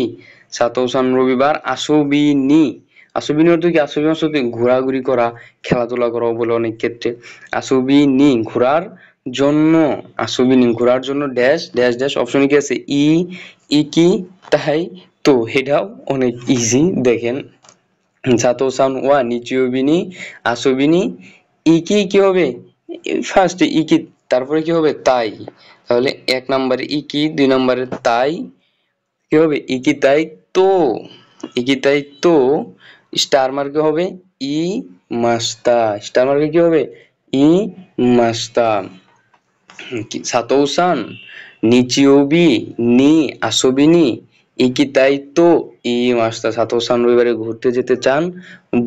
সাতোসান রবিবার আসবিনি, আসবিনি অর্থ কি, আসবিনি অর্থ কি ঘোরাঘুরি করা, খেলাধুলা করা বলে অনেক ক্ষেত্রে। আসবিনি ঘোরার জন্য, আসবিনি ঘোরার জন্য ড্যাশ ড্যাশ ড্যাশ, অপশনে কি আছে, ইকি তাই তো, এটাও অনেক ইজি। দেখেন সাতোসান ওয়া নিচিওবিনি আসবিনি, ইকি কি হবে, ফার্স্টে ইকি, তারপরে কি হবে তাই, তাহলে 1 নম্বরে ইকি, 2 নম্বরে তাই, কি হবে ইকি তাই তো, ইকি তাই তো, স্টার মার্কে হবে ই মাস্তা, স্টার মার্কে কি হবে ই মাস্তা। সাতোসান নিচিওবি নি আসবিনি ইকিতাই তো ই মাস্তা, সাতোসান রবিবারে ঘুরতে যেতে চান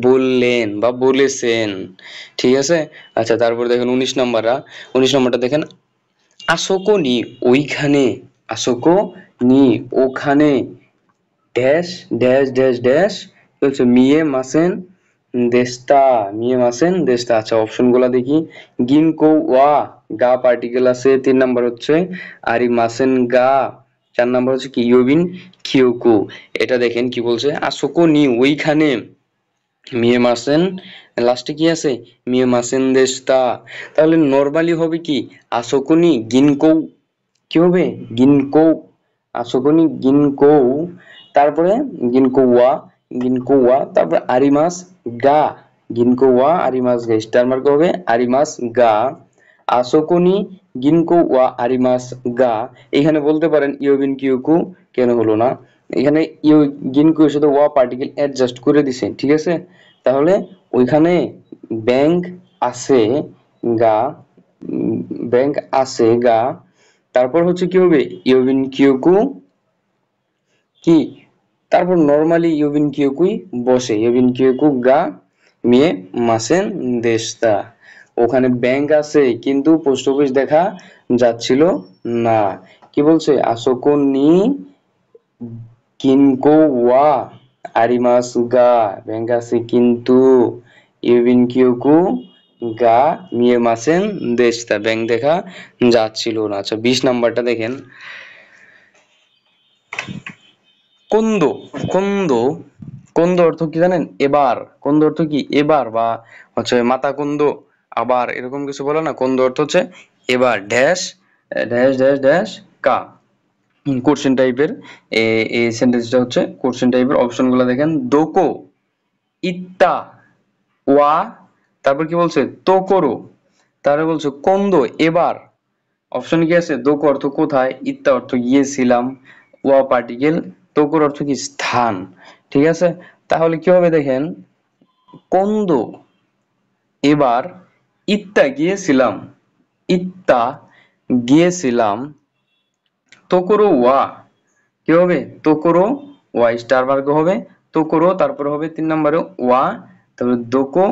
বললেন বা বলেছেন, ঠিক আছে। আচ্ছা তারপর দেখেন 19 নম্বরটা দেখেন, আসোকো নি ওইখানে, আসোকো নি ওখানে ড্যাশ ড্যাশ ড্যাশ ড্যাশ, হচ্ছে মিয়ে মাসেন দেশটা, মিয়ে মাসেন দেশটা। আচ্ছা অপশন গুলা দেখি, গিনকো ওয়া গা পার্টিকেল আছে, 3 নাম্বার হচ্ছে আরি মাসেন গা, 4 নাম্বার হচ্ছে কি ইয়োবিন কিয়োকু। এটা দেখেন কি বলছে, আসোকো নি ওইখানে, মিয়ে মাসেন, লাস্টে কি আছে মিয়ে মাসেন দেশটা। তাহলে নরমালি হবে কি, আসোকো নি গিনকো, কি হবে গিনকো, আসোকো নি গিনকো, তারপরে গিনকোয়া, গিনকোয়া, তারপরে আরিমাস গা, গিনকোয়া আরিমাস গা, স্টার মার্ক হবে আরিমাস গা, আসোকোনি গিনকোয়া আরিমাস গা। এখানে বলতে পারেন ইয়োবিন কিউকু কেন হলো না, এখানে ইউ গিনকু এর সাথে ওয়া পার্টিকেল অ্যাডজাস্ট করে দিছে, ঠিক আছে। তাহলে ওইখানে ব্যাংক আছে গা, ব্যাংক আছে গা, তারপর হচ্ছে কি হবে ইয়োবিন কিউকু কি, তারপর নরমালি ইউবিন কিউকুই বসে ইউবিন কিউকু গা মিয়ে মাসেন দেশতা। ওখানে ব্যাংক আছে কিন্তু পোস্ট অফিস দেখা যাচ্ছিল না। কি বলছে? আসোকো নি কিনকো ওয়া আরিমাসু গা, ব্যাংক আছে কিন্তু ইউবিন কিউকু গা মিয়ে মাসেন দেশতা, ব্যাংক দেখা যাচ্ছিল না। আচ্ছা 20 নাম্বারটা দেখেন। কোন্দো, কোন্দো, কোন্দো অর্থ কি জানেন? এবার। কোন্দো অর্থ কি? এবার, বা হচ্ছে মাতা কোন্দো আবার এরকম কিছু বলে না। কোন্দো অর্থ হচ্ছে এবার ড্যাশ ড্যাশ ড্যাশ ড্যাশ কা। কোশ্চেন টাইপের এই সেন্টেন্সটা হচ্ছে কোশ্চেন টাইপের। অপশন গুলো দেখেন। দোকো, ইত্তা, ওয়া, তারপর কি বলছে? তো করো, তারপরে বলছে কোন্দো এবার। অপশন কি আছে? দোকো অর্থ কোথায়, ইত্তা অর্থ গিয়েছিলাম, ওয়া পার্টিকেল, তোকোর অর্থ কি? স্থান। ঠিক আছে, তাহলে কি হবে দেখেন। কোন্দো এবার, ইত্তা গিয়েছিলাম, ইত্তা গিয়েছিলাম, তোকোরো ওয়া কি হবে? তোকোরো ওয়া স্টার মার্ক হবে তোকোরো, তারপরে হবে 3 নম্বরে ওয়া, তারপরে দোকো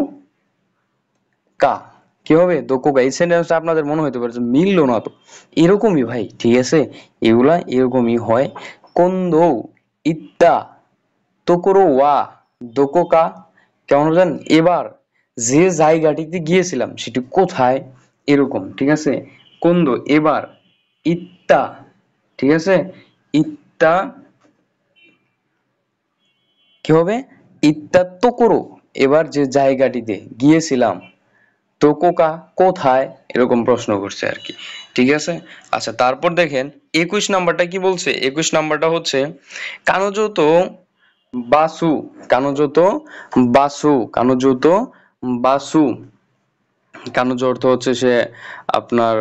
কা। কি হবে? দোকো কা। এই সেন্টেন্সটা আপনাদের মনে হতে পারে যে মিললো না তো, এরকমই ভাই, ঠিক আছে, এগুলা এরকমই হয়। কোন্দো, ইত্তা, তোকোরো ওয়া, দোকো কা। কেমন জানেন? এবার যে জায়গাটিতে গিয়েছিলাম সেটি কোথায়, এরকম। ঠিক আছে, কোন্দো এবার, ইত্তা, ঠিক আছে, ইত্তা কি হবে? ইত্তা তোকোরো, এবার যে জায়গাটিতে গিয়েছিলাম, তোকোকা কোথায়, এরকম প্রশ্ন করছে আর কি। ঠিক আছে, আচ্ছা তারপর দেখেন 21 নাম্বারটা কি বলছে। 21 নাম্বারটা হচ্ছে কানোজো তো বাসু, কানোজো তো বাসু, কানোজো তো বাসু। কানোজো অর্থ হচ্ছে সে আপনার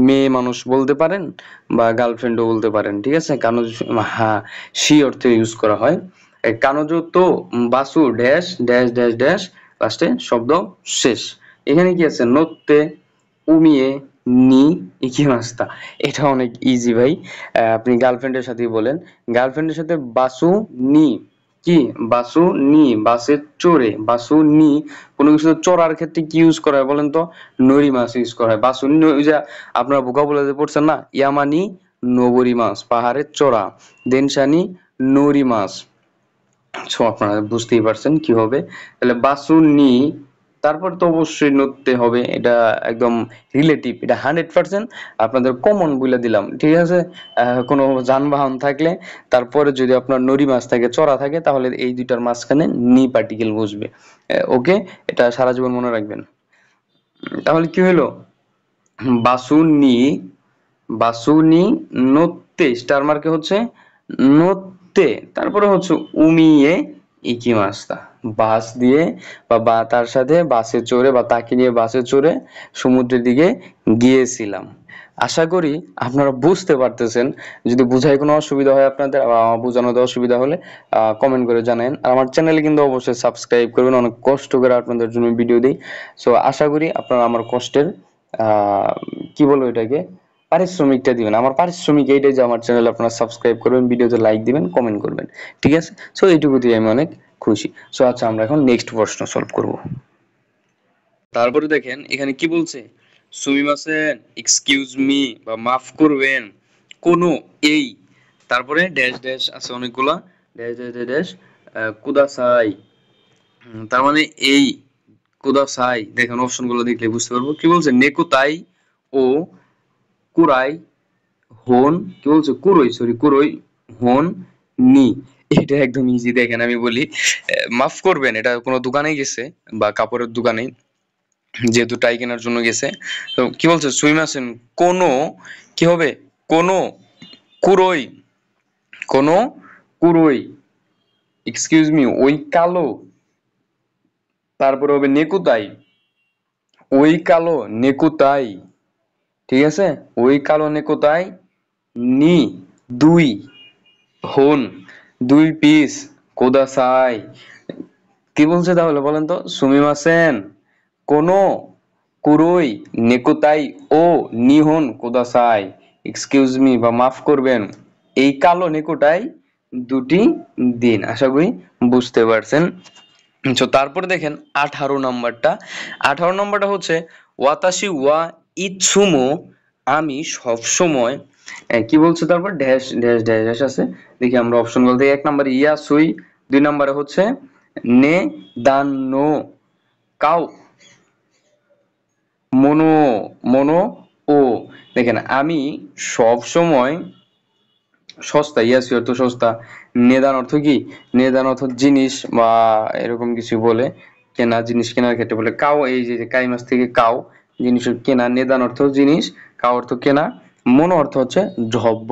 মেয়ে মানুষ বলতে পারেন, বা গার্লফ্রেন্ডও বলতে পারেন। ঠিক আছে, কানোজো, হ্যাঁ, সি অর্থে ইউজ করা হয়। কানোজো তো Basu dash dash dash dash, লাস্টে শব্দ শেষ। এখানে কি আছে? নত্তে, উমিয়ে, নি, ইকিমাস্তা। এটা অনেক ইজি ভাই। আপনি গার্লফ্রেন্ডের সাথেই বলেন। গার্লফ্রেন্ডের সাথে বাসু নি, কি বাসু নি, বাসে চড়ে, বাসু নি। কোনো কিছু চড়ার ক্ষেত্রে কি ইউজ করা হয় বলেন তো? নরি মাছ ইউজ করা হয়। বাসু নি, ওই যে আপনার ভোকাবুলারিতে পড়ছেন না, ইয়ামানি নবরি মাছ, পাহাড়ে চড়া, দেনশানি নরি মাছ। সো আপনারা বুঝতেই পারছেন কি হবে। তাহলে বাসু নি, তারপর তো অবশ্যই নড়তে হবে, এটা একদম রিলেটিভ, এটা 100% আপনাদের কমন বলে দিলাম। ঠিক আছে, কোনো যানবাহন থাকলে তারপরে যদি আপনার নড়ি মাছ থাকে, চড়া থাকে, তাহলে এই দুইটার মাঝখানে নি পার্টিকেল বসবে। ওকে, এটা সারা জীবন মনে রাখবেন। তাহলে কি হলো? বাসুনি, বাসুনি নড়তে, স্টার মার্কে হচ্ছে নড়তে, তারপরে হচ্ছে উমিয়ে ইকিমাস্তা, বাস দিয়ে বা তার সাথে বাসে চড়ে বা তাকে নিয়ে বাসে চড়ে সমুদ্রের দিকে গিয়েছিলাম। আশা করি আপনারা বুঝতে পারতেছেন। যদি বুঝায় কোনো অসুবিধা হয় আপনাদের, বা আমার বোঝানোতে অসুবিধা হলে কমেন্ট করে জানান। আর আমার চ্যানেলে কিন্তু অবশ্যই সাবস্ক্রাইব করবেন, অনেক কষ্ট করে আপনাদের জন্য ভিডিও দিই। সো আশা করি আপনারা আমার কষ্টের কি বলবো এটাকে, পারিশ্রমিকটা দিবেন। আমার পারিশ্রমিক এইটাই যে আমার চ্যানেল আপনারা সাবস্ক্রাইব করবেন, ভিডিওতে লাইক দিবেন, কমেন্ট করবেন। ঠিক আছে, সো এইটুকু দিয়ে আমি অনেক খুশি। সো আচ্ছা, আমরা এখন নেক্সট প্রশ্ন সলভ করব। তারপরে দেখেন এখানে কি বলছে। সুমিমাসেন, এক্সকিউজ মি বা মাফ করবেন, কোনো এই, তারপরে ড্যাশ ড্যাশ আছে অনেকগুলা, ড্যাশ ড্যাশ ড্যাশ ড্যাশ, কুদাসাই, তার মানে এই, কুদাসাই। দেখেন অপশন গুলো দেখলে বুঝতে পারবো। কি বলছে? নেকুতাই ও কুরাই হন, কি বলছে? কুরই, সরি কুরই হন নি। এটা একদম ইজি। দেখেন আমি বলি, মাফ করবেন, এটা কোনো দোকানে গেছে বা কাপড়ের দোকানে, যেহেতু টাই কেনার জন্য গেছে। তো কি বলছে? সুইমাসেন, কোনো কি হবে? কোনো কুরই, কোনো কুরই, এক্সকিউজ মি ওই কালো, তারপরে হবে নেকুতাই, ওই কালো নেকুতাই। ঠিক আছে, ওই কালো নেকুতাই নি, দুই, হন, দুই পিস, কোদাসাই। কি বলছে তাহলে বলেন তো? সুমিমাসেন, কোনো কুরুই নেকুতাই ও নিহন কুদাসাই, এক্সকিউজ মি বা মাফ করবেন, এই কালো নেকুটাই দুটি দিন। আশা করি বুঝতে পারছেন। তো তারপর দেখেন 18 নম্বরটা। 18 নম্বরটা হচ্ছে ওয়াতাশি ওয়া ইৎসুমো, আমি সব সময়। কি বলছে তারপর ড্যাশ ড্যাশ ড্যাশ ড্যাশ আছে। দেখি আমরা অপশন বলতে 1 নম্বরে ইয়াসুই, 2 নম্বরে হচ্ছে নে দান নো কাও মনো মনো ও। দেখেন আমি সব সময় সস্তা, ইয়াসি অর্থ সস্তা, নেদান অর্থ কি, নেদান অর্থ জিনিস বা এরকম কিছু বলে, কেনা জিনিস কেনার ক্ষেত্রে বলে কাও, এই যে কাই মাছ থেকে কাও জিনিস কেনা, নেদান অর্থ জিনিস, কাও অর্থ কেনা, মন অর্থ হচ্ছে দ্রব্য।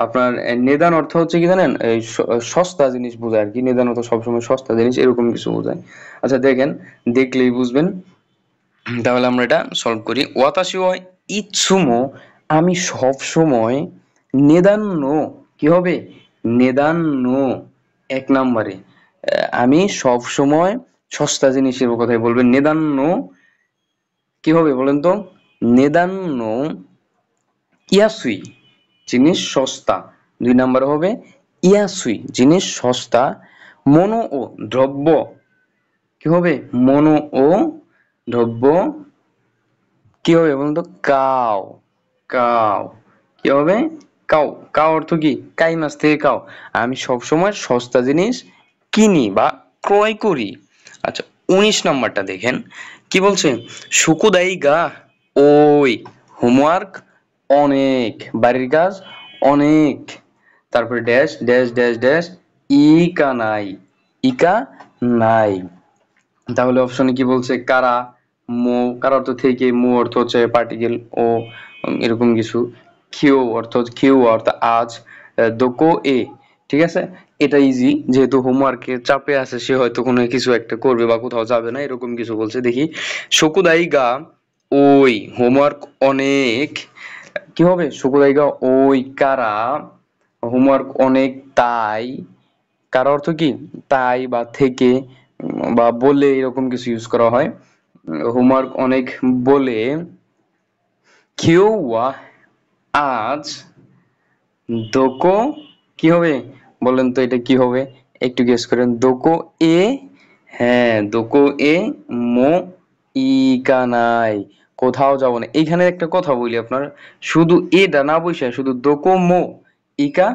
আপনার নেদান অর্থ হচ্ছে কি জানেন, এই সস্তা জিনিস বোঝায় আর কি, নেদান অর্থ সবসময় সস্তা জিনিস এরকম কিছু বোঝায়। আচ্ছা দেখেন, দেখলেই বুঝবেন। তাহলে আমরা এটা সলভ করি। ওয়াতাশি ওয়া ইৎসুমো, আমি সব সময়, নেদান্ন কি হবে, নেদান্ন 1 নম্বরে আমি সব সময় সস্তা জিনিসের কথাই বলবেন। নেদান্ন কি হবে বলেন তো, নেদান্ন ইয়াসুই জিনিস সস্তা, 2 নম্বরে হবে ইয়াসুই জিনিস সস্তা, মনো ও দ্রব্য কি হবে, মনো ও দ্রব্য কি হবে বলুন তো, কাও কাও কি হবে, কাও। কাও অর্থ কি, কাই মাছ থেকে কাও, আমি সবসময় সস্তা জিনিস কিনি বা ক্রয় করি। আচ্ছা 19 নম্বরটা দেখেন কি বলছে, সুকুদাই গা ওই, হোমওয়ার্ক অনেক, বাড়ির কাজ অনেক, তারপরে ড্যাশ ড্যাশ ড্যাশ ড্যাশ ইকা নাই, ইকা নাই। তাহলে অপশনে কি বলছে, কারা, মো, কারা অর্থ থেকে, মো অর্থ হচ্ছে পার্টিকেল ও এরকম কিছু, কিউ অর্থ কিউ অর্থ আজ, দোকো এ। ঠিক আছে, এটা ইজি, যেহেতু হোমওয়ার্কের চাপে আছে সে হয়তো কোনো কিছু একটা করবে বা কোথাও যাবে না, এরকম কিছু বলছে। দেখি শকুদাই গা ওই, হোমওয়ার্ক অনেক কি হবে, শকুদাই গা ওই কারা, হোমওয়ার্ক অনেক তাই, কার অর্থ কি তাই বা থেকে বা বলে এরকম কিছু ইউজ করা হয়। হোমওয়ার্ক অনেক বলে, কিউয়া আজ, দোকো কি হবে বলেন তো, এটা কি হবে একটু গেস করেন, দোকো এ, হ্যাঁ দোকো এ মো ইকানাই, কোথাও যাব না। এইখানে একটা কথা বলি আপনার, শুধু এটা না বসে শুধু দোকো মো ইকা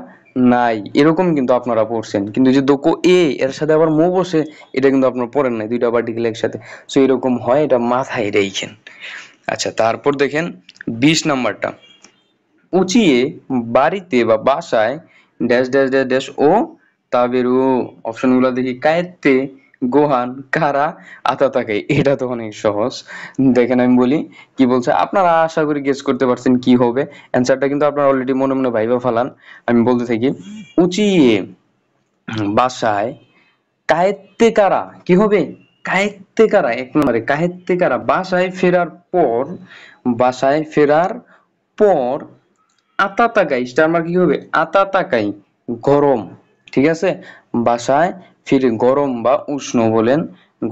নাই এরকম কিন্তু আপনারা পড়ছেন, কিন্তু যে দোকো এ এর সাথে আবার মো বসে, এটা কিন্তু আপনারা পড়েন নাই, দুইটা পার্টিকেল একসাথে। সো এরকম হয়, এটা মাথায় রেখেন। আচ্ছা তারপর দেখেন 20 নম্বরটা, উঁচিয়ে বাড়িতে বা বাসায় dash dash dash dash O তাবেরু। Option গুলা দেখি, কায়েত্তে, গোহান, কারা, আতাতাকাই। এটা তো অনেক সহজ। দেখেন আমি বলি কি বলছে, আপনারা আশা করি গেস করতে পারছেন কি হবে। অ্যান্সারটা কিন্তু আপনারা অলরেডি মনে মনে ভাইবা ফালান। আমি বলতে থাকি, উঁচিয়ে বাসায়, কায়েত্তে কারা কি হবে, কায়েত্তে কারা 1 নম্বরে, কায়েত্তে কারা বাসায় ফেরার পর, বাসায় ফেরার পর, আতাতাকাই স্টার মার্ক কি হবে, আতাতাকাই গরম। ঠিক আছে, বাসায় ফিরে গরম বা উষ্ণ বলেন,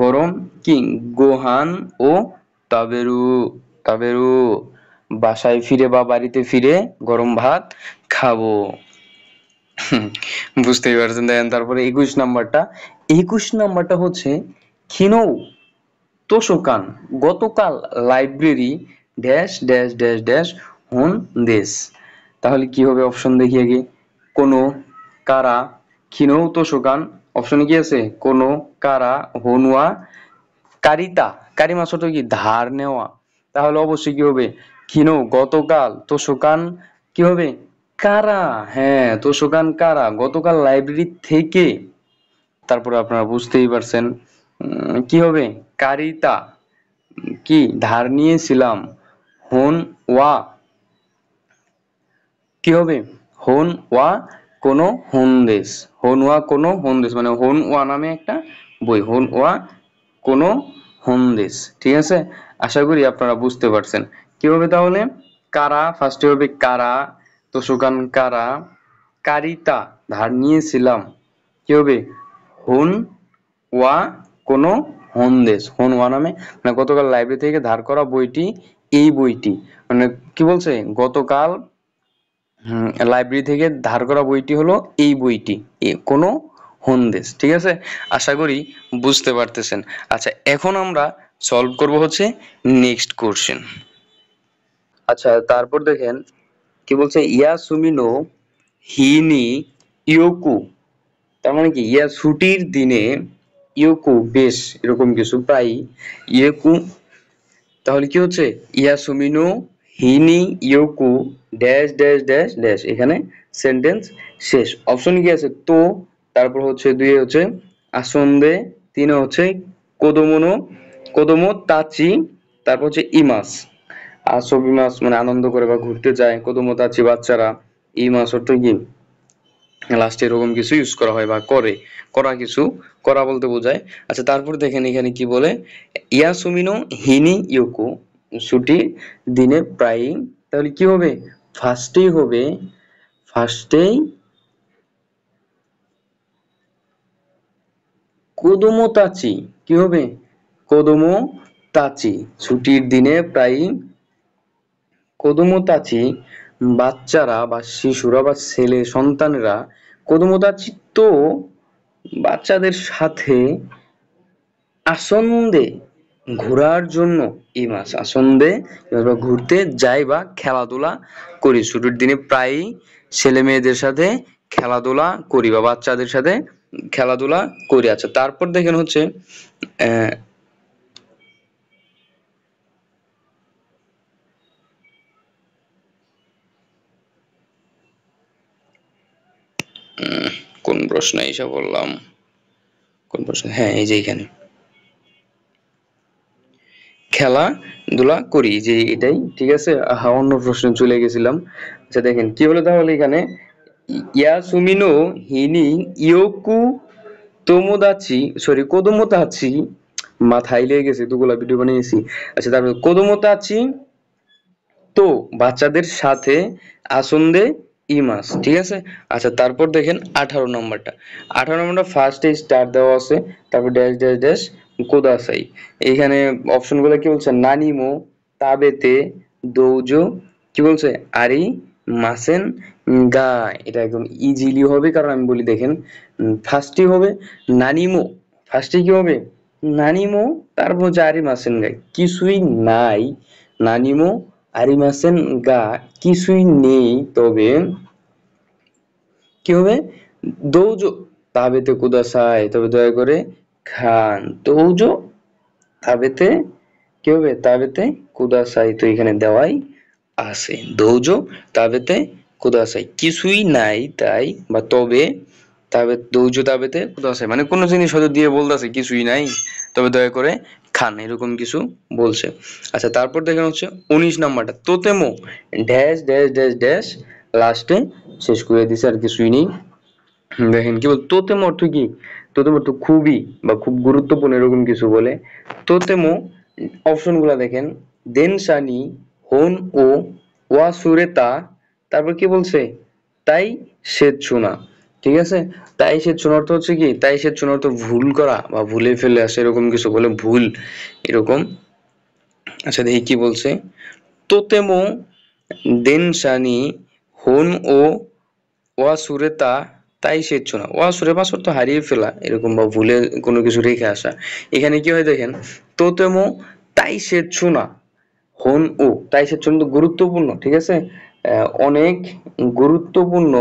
গরম কি, গোহান ও তাবেরু, তাবেরু, বাসায় ফিরে বা বাড়িতে ফিরে গরম ভাত খাবো। বুঝতেই পারছেন। দেখেন তারপরে 21 নম্বরটা, 21 নম্বরটা হচ্ছে খিনৌ তোষকান, গতকাল library dash dash dash dash হুন দেশ। তাহলে কি হবে অপশন দেখি আগে, কোনো, কারা, খিনৌ তোষকান, অপশনে কি আছে, কোনো, কারা, হনুয়া, কারিতা, কারি মাস কি ধার নেওয়া। তাহলে অবশ্যই কি হবে, খিনৌ গতকাল, তোষকান কি হবে, কারা, হ্যাঁ তোষকান কারা, গতকাল লাইব্রেরি থেকে। তারপরে আপনারা বুঝতেই পারছেন কি হবে, কারিতা কি ধার নিয়েছিলাম, হোন ওয়া কি হবে, হোন ওয়া কোনো হন্দেশ, হোন ওয়া কোনো হন্দেশ মানে হোন ওয়া নামে একটা বই, হোন ওয়া কোনো হন্দেশ। ঠিক আছে, আশা করি আপনারা বুঝতে পারছেন কি হবে। তাহলে কারা ফার্স্টে হবে, কারা, তোষকান কারা, কারিতা ধার নিয়েছিলাম কি হবে, হুন ওয়া কোনো হন্দেশ, হুন ওয়া নামে মানে গতকাল লাইব্রেরি থেকে ধার করা বইটি, এই বইটি মানে কি বলছে, গতকাল লাইব্রেরি থেকে ধার করা বইটি হলো এই বইটি, কোনো হন্দেশ। ঠিক আছে, আশা করি বুঝতে পারতেছেন। আচ্ছা, এখন আমরা সলভ করব হচ্ছে নেক্সট কোশ্চেন। আচ্ছা, তারপর দেখেন কি বলছে, ইয়াসুমিনো হিনি ইয়োকু, তার মানে কি ইয়া ছুটির দিনে, ইয়োকু বেশ, এরকম কিছু প্রায় ইয়োকু, তাহলে কি হচ্ছে ইয়াসুমিনো হিনি ইয়োকু ড্যাশ ড্যাশ ড্যাশ ড্যাশ, এখানে সেন্টেন্স শেষ। অপশন কি আছে, তো, তারপর হচ্ছে দুই হচ্ছে আসন্দে, তিনে হচ্ছে কোদোমোনো কোদোমো তাচি, তারপর হচ্ছে ইমাস, আসবিমাস মানে আনন্দ করে বা ঘুরতে যায়, কোদোমো তাচি বাচ্চারা, ইমাস অর্থ কি লাস্টে এরকম কিছু ইউজ করা হয় বা করে, করা কিছু, করা বলতে বোঝায়। আচ্ছা, তারপর দেখেন এখানে কি বলে, ইয়াসুমিনো হিনি ইয়োকো, ছুটির দিনে প্রায়ই, তাহলে কি হবে, ফার্স্টেই হবে, ফার্স্টেই কোদোমো তাচি, কি হবে, কোদোমো তাচি, ছুটির দিনে প্রায়ই কোদোমো তাচি, বাচ্চারা বা শিশুরা বা ছেলে সন্তানেরা, কোদোমো তাচি তো বাচ্চাদের সাথে আসন্দে ঘোরার জন্য, এই মাস আসন্দে আমরা ঘুরতে যাই বা খেলাধুলা করি, ছুটির দিনে প্রায়ই ছেলে মেয়েদের সাথে খেলাধুলা করি বা বাচ্চাদের সাথে খেলাধুলা করি। আচ্ছা, তারপর দেখেন হচ্ছে আহ কোন প্রশ্ন এসে বললাম, কোন প্রশ্ন, হ্যাঁ এই যে এখানে খেলাধুলা করি, যে এটাই ঠিক আছে। হ্যাঁ, অন্য প্রশ্ন চলে গেছিলাম। আচ্ছা, দেখেন কি হলো তাহলে এখানে, ইয়াসুমিনো হিনি ইয়োকু তোমোদাচি, সরি কোদোমোতাচি, মাথায় লেগে গেছে, দুগুলা ভিডিও বানিয়েছি। আচ্ছা, তারপর কোদোমোতাচি তো বাচ্চাদের সাথে আসন্দে ইমাস, ঠিক আছে। আচ্ছা, তারপর দেখেন 18 নম্বরটা, 18 নম্বরটা ফার্স্টে স্টার দেওয়া আছে, তারপর ড্যাশ ড্যাশ ড্যাশ কোদাসাই, এইখানে অপশন গুলো কি বলছে, নানিমো, তাবেতে, দৌজো, কি বলছে, আরি মাসেন গা, এটা একদম ইজিলি হবে, কারণ আমি বলি দেখেন, ফার্স্টে হবে নানিমো, ফার্স্টে কি হবে নানিমো, তারপর হচ্ছে আরি মাসেন গাই, কিছুই নাই, নানিমো আরিমাসেন গা, কিছুই নেই, তবে কি হবে, দৌজো তাবেতে কুদাসাই, তবে দয়া করে খান, দৌজো তাবেতে, কি হবে, তাবেতে কুদাসাই, তো এখানে দেওয়াই আছে, দৌজো তাবেতে কুদাসাই, কিছুই নাই তাই বা তবে, তবে দৌজো তাবেতে কুদাসাই মানে কোনো জিনিস হয়তো দিয়ে বলতেছে কিছুই নাই, তবে দয়া করে খান, এরকম কিছু বলছে। আচ্ছা, তারপর দেখেন হচ্ছে 19 নম্বরটা, তোতেমো ড্যাশ ড্যাশ ড্যাশ ড্যাশ, লাস্টে শেষ করে দিছে, আর কিছুই নেই। দেখেন কি বল, তোতেমো অর্থ কি, তোতেমো অর্থ খুবই বা খুব গুরুত্বপূর্ণ, এরকম কিছু বলে। তোতেমো অপশন গুলা দেখেন, দেনসানি, হোন ও, ওয়া সুরেতা, তারপর কি বলছে, তাই সেতসুনা, ঠিক আছে। তাই সেতসুনা অর্থ হচ্ছে কি, তাই সেতসুনা অর্থ ভুল করা বা ভুলে ফেলে আসে, এরকম কিছু বলে, ভুল এরকম। আচ্ছা, দেখি কি বলছে, তোতেমো দেনসানি হোন ও, ওয়া সুরেতা তাই সেচ্ছ না, ওয়া সুরে পাস অর্থ হারিয়ে ফেলা, এরকম বা ভুলে কোনো কিছু রেখে আসা। এখানে কি হয় দেখেন, তোতেমো তাই সেচ্ছ না, হন ও, তাই সেচ্ছ না তো গুরুত্বপূর্ণ, ঠিক আছে, অনেক গুরুত্বপূর্ণ,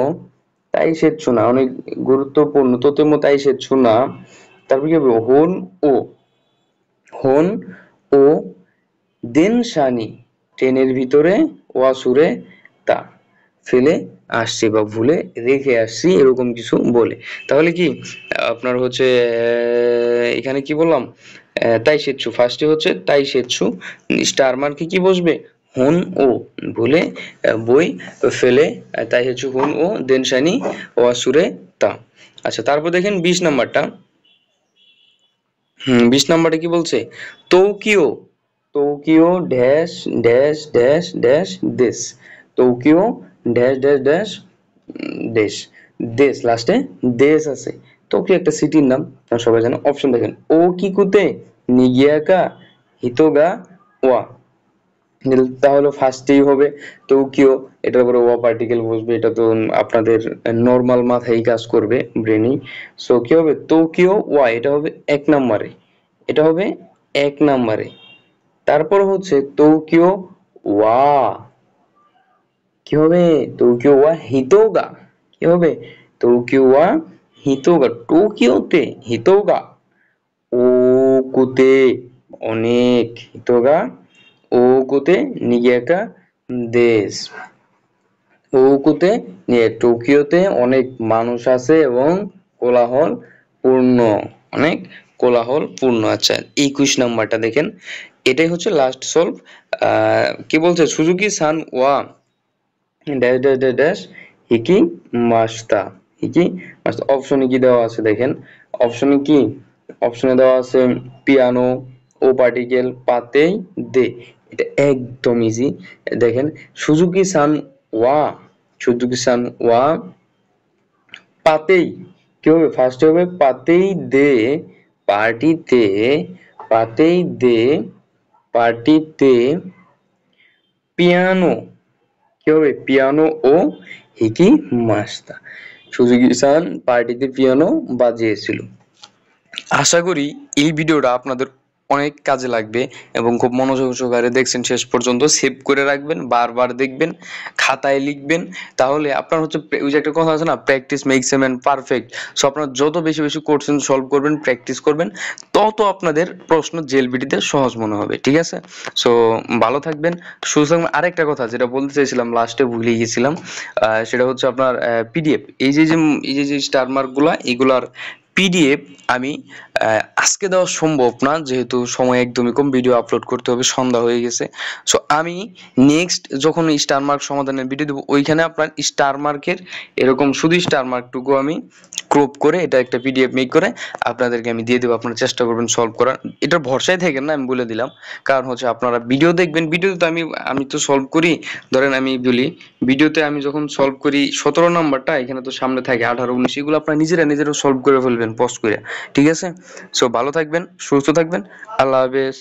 তাই সেচ্ছ না অনেক গুরুত্বপূর্ণ, তোতেমো তাই সেচ্ছ না, তারপর কি হবে, হন ও, হন ও দেনশানি, ট্রেনের ভিতরে, ওয়াসুরে তা, ফেলে আসছি বা ভুলে রেখে আসছি, এরকম কিছু বলে। তাহলে কি আপনার হচ্ছে এখানে কি বললাম, তাই সেচ্ছু, ফার্স্টে হচ্ছে তাই সেচ্ছু, স্টার মার্কে কি বসবে, হুন ও, ভুলে বই ফেলে, তাই সেচ্ছু হুন ও দেনশানি ওয়াসুরে তা। আচ্ছা, তারপর দেখেন 20 নম্বরটা, 20 নম্বরে কি বলছে, Tokyo, Tokyo dash dash dash dash দেশ, টোকিও ড্যাশ ড্যাশ ড্যাশ দেশ, দেশ লাস্টে দেশ আছে, টোকিও একটা সিটির নাম, আপনারা সবাই জানেন। অপশন দেখেন, ও কিকুতে, নিগিয়াকা, হিতোগা ওয়া, তাহলে ফার্স্টেই হবে টোকিও, এটার উপরে ওয়া পার্টিকেল বসবে, এটা তো আপনাদের নর্মাল মাথায় কাজ করবে ব্রেনই। সো কি হবে, টোকিও ওয়া, এটা হবে 1 নম্বরে, এটা হবে 1 নম্বরে। তারপর হচ্ছে টোকিও ওয়া, কি হবে, টোকিও ওয়া হিতোগা, কি হবে, টোকিও ওয়া হিতোগা, টোকিওতে হিতোগা, ওকুতে অনেক, হিতোগা ওকুতে নিগেকা দেশ, ওকুতে নিয়ে টোকিওতে অনেক মানুষ আছে এবং কোলাহল পূর্ণ, অনেক কোলাহল পূর্ণ। আচ্ছা 21 নাম্বারটা দেখেন, এটাই হচ্ছে লাস্ট সলভ। কি বলছে, সুজুকি সান ওয়া ড্যাশ ড্যাশ ড্যাশ ড্যাশ হিকি মাস্তা, হিকি মাস্তা। অপশনে কি দেওয়া আছে দেখেন, অপশনে কি, অপশনে দেওয়া আছে পিয়ানো, ও পার্টিকেল, পাতেই, দে। এটা একদম ইজি। দেখেন সুজুকি সান ওয়া, সুজুকি সান ওয়া পাতেই, কি হবে, ফার্স্টে হবে পাতেই দে, পার্টিতে, পাতেই দে, পার্টিতে পিয়ানো, কি হবে, পিয়ানো ও হিকি মাস্তা। সুজুকি সান পার্টিতে পিয়ানো বাজিয়েছিল। আশা করি এই ভিডিওটা আপনাদের অনেক কাজে লাগবে এবং খুব মনোযোগ সহকারে দেখছেন শেষ পর্যন্ত। সেভ করে রাখবেন, বারবার দেখবেন, খাতায় লিখবেন, তাহলে আপনার হচ্ছে ওই যে একটা কথা আছে না, practice makes a man perfect. So আপনারা যত বেশি বেশি কোশ্চেন সলভ করবেন, প্র্যাকটিস করবেন, তত আপনাদের প্রশ্ন জেএলবিটিতে সহজ মনে হবে, ঠিক আছে? সো ভালো থাকবেন, সুস্থ থাকবেন। আরেকটা কথা যেটা বলতে চাইছিলাম লাস্টে ভুলে গিয়েছিলাম, সেটা হচ্ছে আপনার পিডিএফ, এই যে স্টার মার্কগুলা, এগুলার পিডিএফ আমি আজকে দেওয়া সম্ভব না, যেহেতু সময় একদমই কম, ভিডিও আপলোড করতে হবে, সন্ধ্যা হয়ে গেছে। সো আমি নেক্সট যখন স্টার মার্ক সমাধানের ভিডিও দেবো, ওইখানে আপনার স্টার মার্কের এরকম শুধু স্টার মার্কটুকু আমি ক্রপ করে এটা একটা পিডিএফ মেক করে আপনাদেরকে আমি দিয়ে দেবো। আপনারা চেষ্টা করবেন সলভ করার, এটার ভরসায় থাকেন না, আমি বলে দিলাম। কারণ হচ্ছে আপনারা ভিডিও দেখবেন, ভিডিওতে তো আমি তো সলভ করি, ধরেন আমি বলি ভিডিওতে আমি যখন সলভ করি 17 নাম্বারটা, এখানে তো সামনে থাকে 18 19, এগুলো আপনারা নিজেরা সলভ করে ফেলবেন পজ করে, ঠিক আছে? সো ভালো থাকবেন, সুস্থ থাকবেন, আল্লাহ হাফেজ।